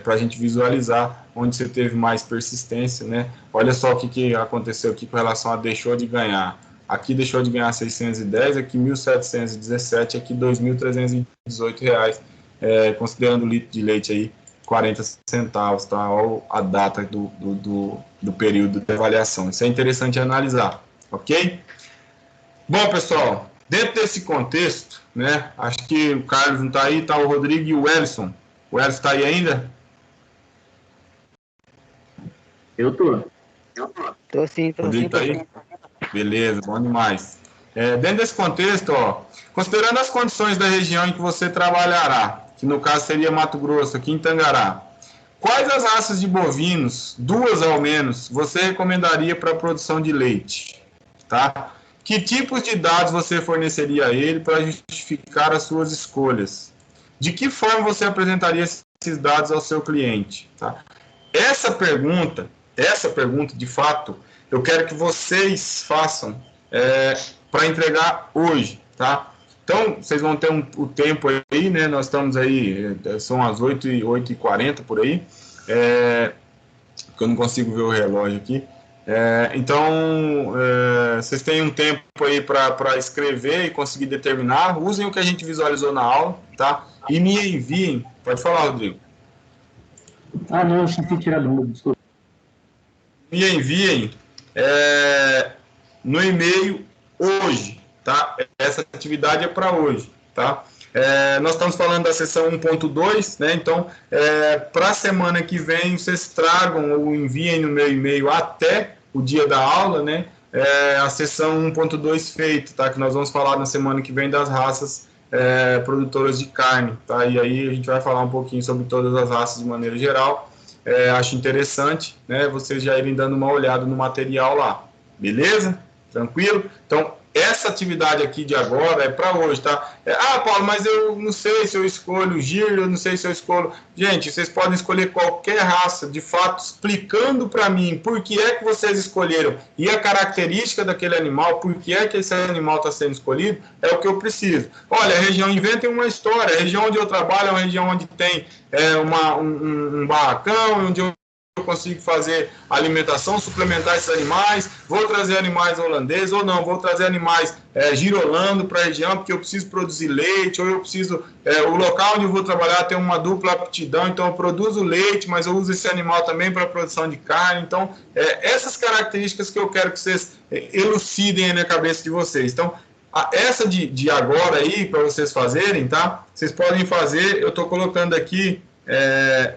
para a gente visualizar onde você teve mais persistência, né? Olha só o que aconteceu aqui com relação a deixou de ganhar. Aqui deixou de ganhar 610, aqui 1.717, aqui 2.318 reais, considerando o litro de leite aí 40 centavos, tá? Olha a data do período de avaliação. Isso é interessante analisar, ok? Bom, pessoal, dentro desse contexto, né? Acho que o Carlos não está aí, está o Rodrigo e o Ellison. O Ellison está aí ainda? Eu tô. Tô sim, tô Rodrigo sim. Tá aí? Beleza, bom demais. Dentro desse contexto, ó, considerando as condições da região em que você trabalhará, que no caso seria Mato Grosso, aqui em Tangará, quais as raças de bovinos, 2 ao menos, você recomendaria para a produção de leite? Tá? Que tipos de dados você forneceria a ele para justificar as suas escolhas? De que forma você apresentaria esses dados ao seu cliente? Tá? Essa pergunta, de fato, eu quero que vocês façam para entregar hoje, tá? Então, vocês vão ter o tempo aí, né? Nós estamos aí, são as 8h40 por aí, porque eu não consigo ver o relógio aqui. Então, vocês têm um tempo aí para escrever e conseguir determinar. Usem o que a gente visualizou na aula, tá? E me enviem. Pode falar, Rodrigo. Não, eu esqueci de tirar dúvida, desculpa. Me enviem no e-mail hoje, tá? Essa atividade é para hoje, tá? Nós estamos falando da sessão 1.2, né? Então, para a semana que vem, vocês tragam ou enviem no meu e-mail até o dia da aula, né? A sessão 1.2 feita, tá? Que nós vamos falar na semana que vem das raças produtoras de carne, tá? E aí a gente vai falar um pouquinho sobre todas as raças de maneira geral. Acho interessante, né? Vocês já irem dando uma olhada no material lá, beleza? Tranquilo? Então, essa essa atividade aqui de agora é para hoje, tá? Paulo, mas eu não sei se eu escolho giro, eu não sei se eu escolho... Gente, vocês podem escolher qualquer raça, de fato, explicando para mim por que é que vocês escolheram e a característica daquele animal, por que é que esse animal está sendo escolhido, é o que eu preciso. Olha, a região, inventem uma história. A região onde eu trabalho é uma região onde tem um barracão, onde eu consigo fazer alimentação, suplementar esses animais, vou trazer animais holandeses ou não, vou trazer animais girolando para a região, porque eu preciso produzir leite, ou eu preciso, o local onde eu vou trabalhar tem uma dupla aptidão, então eu produzo leite, mas eu uso esse animal também para produção de carne. Então, essas características que eu quero que vocês elucidem aí na cabeça de vocês. Então, essa de agora aí, para vocês fazerem, tá? Vocês podem fazer, eu estou colocando aqui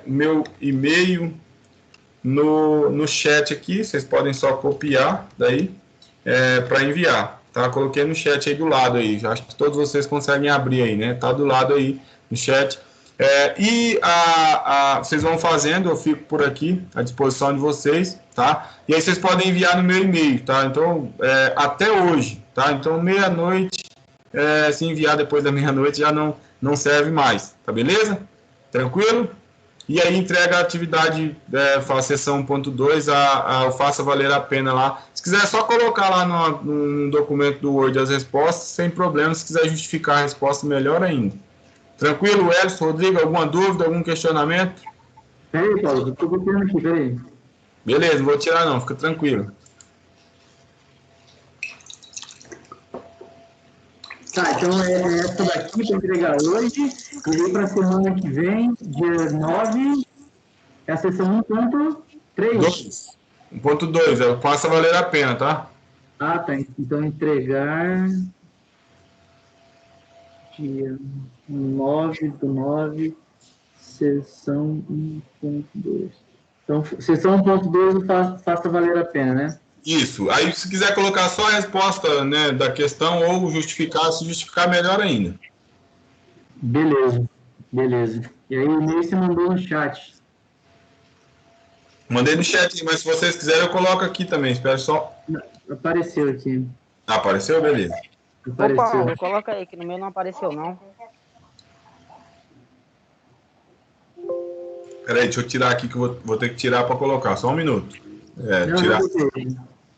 meu e-mail no chat aqui, vocês podem só copiar daí para enviar, tá? Coloquei no chat aí do lado aí, acho que todos vocês conseguem abrir aí, né? Tá do lado aí no chat. Vocês vão fazendo, eu fico por aqui à disposição de vocês, tá? E aí vocês podem enviar no meu e-mail, tá? Então, até hoje, tá? Então, meia-noite, se enviar depois da meia-noite já não serve mais, tá beleza? Tranquilo? E aí entrega a atividade, a sessão 1.2, a faça valer a pena lá. Se quiser, é só colocar lá no documento do Word as respostas, sem problema. Se quiser justificar a resposta, melhor ainda. Tranquilo, Elson, Rodrigo? Alguma dúvida, algum questionamento? Peraí, Paulo, eu tô copiando aqui, peraí. Beleza, não vou tirar não, fica tranquilo. Tá, então essa daqui para entregar hoje, e aí para a semana que vem, dia 9, é a sessão 1.3. 1.2, faça valer a pena, tá? Ah, tá. Então entregar dia 9/9, sessão 1.2. Então, sessão 1.2 faça valer a pena, né? Isso. Aí, se quiser colocar só a resposta, né, da questão ou justificar, se justificar, melhor ainda. Beleza. E aí o e-mail você mandou no chat. Mandei no chat, mas se vocês quiserem, eu coloco aqui também. Espero só. Apareceu aqui. Apareceu? Beleza. Apareceu. Ô, Paulo, coloca aí, que no meu não apareceu, não. Peraí, deixa eu tirar aqui, que eu vou ter que tirar para colocar. Só um minuto. Tirar.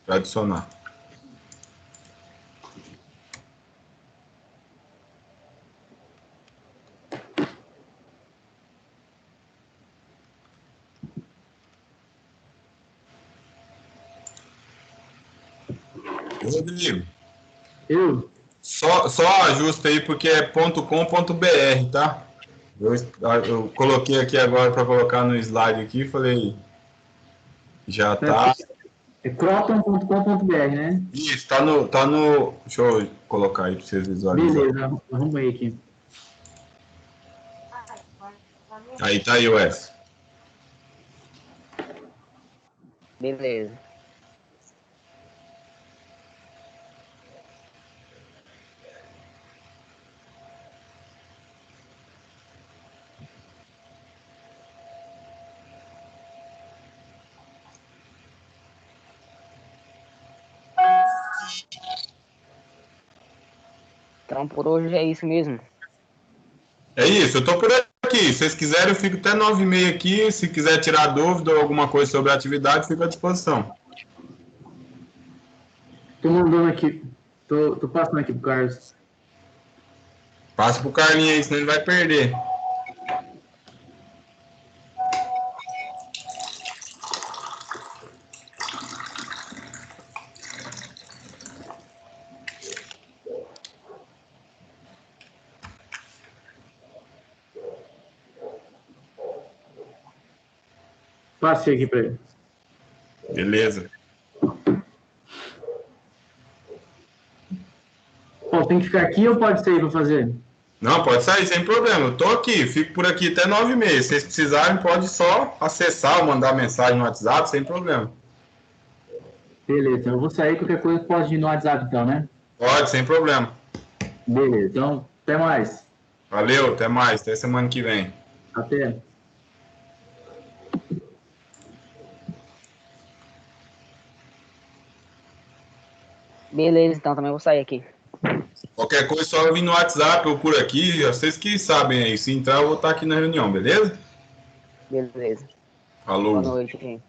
Para adicionar. Rodrigo. Só ajusta aí, porque é .com.br, tá? Eu coloquei aqui agora para colocar no slide aqui, falei, já tá. É croton.com.br, né? Isso, tá no. Deixa eu colocar aí para vocês visualizarem. Beleza, arrumei aqui. Aí tá aí, Wes. Beleza. Então, por hoje é isso mesmo. É isso, eu tô por aqui. Se vocês quiserem, eu fico até 9h30 aqui. Se quiser tirar dúvida ou alguma coisa sobre a atividade, fico à disposição. Tô mandando aqui. Tô passando aqui pro Carlos. Passa pro Carlinhos aí, senão ele vai perder. Passei aqui para ele. Beleza. Bom, tem que ficar aqui ou pode sair para fazer? Não, pode sair sem problema. Eu tô aqui, fico por aqui até 9h30. Se vocês precisarem, pode só acessar ou mandar mensagem no WhatsApp, sem problema. Beleza, eu vou sair, qualquer coisa pode ir no WhatsApp então, né? Pode, sem problema. Beleza, então até mais. Valeu, até mais, até semana que vem. Até. Beleza, então também vou sair aqui. Qualquer coisa, só vir no WhatsApp ou por aqui, vocês que sabem aí. Se entrar, eu vou estar aqui na reunião, beleza? Beleza. Falou. Boa noite, gente.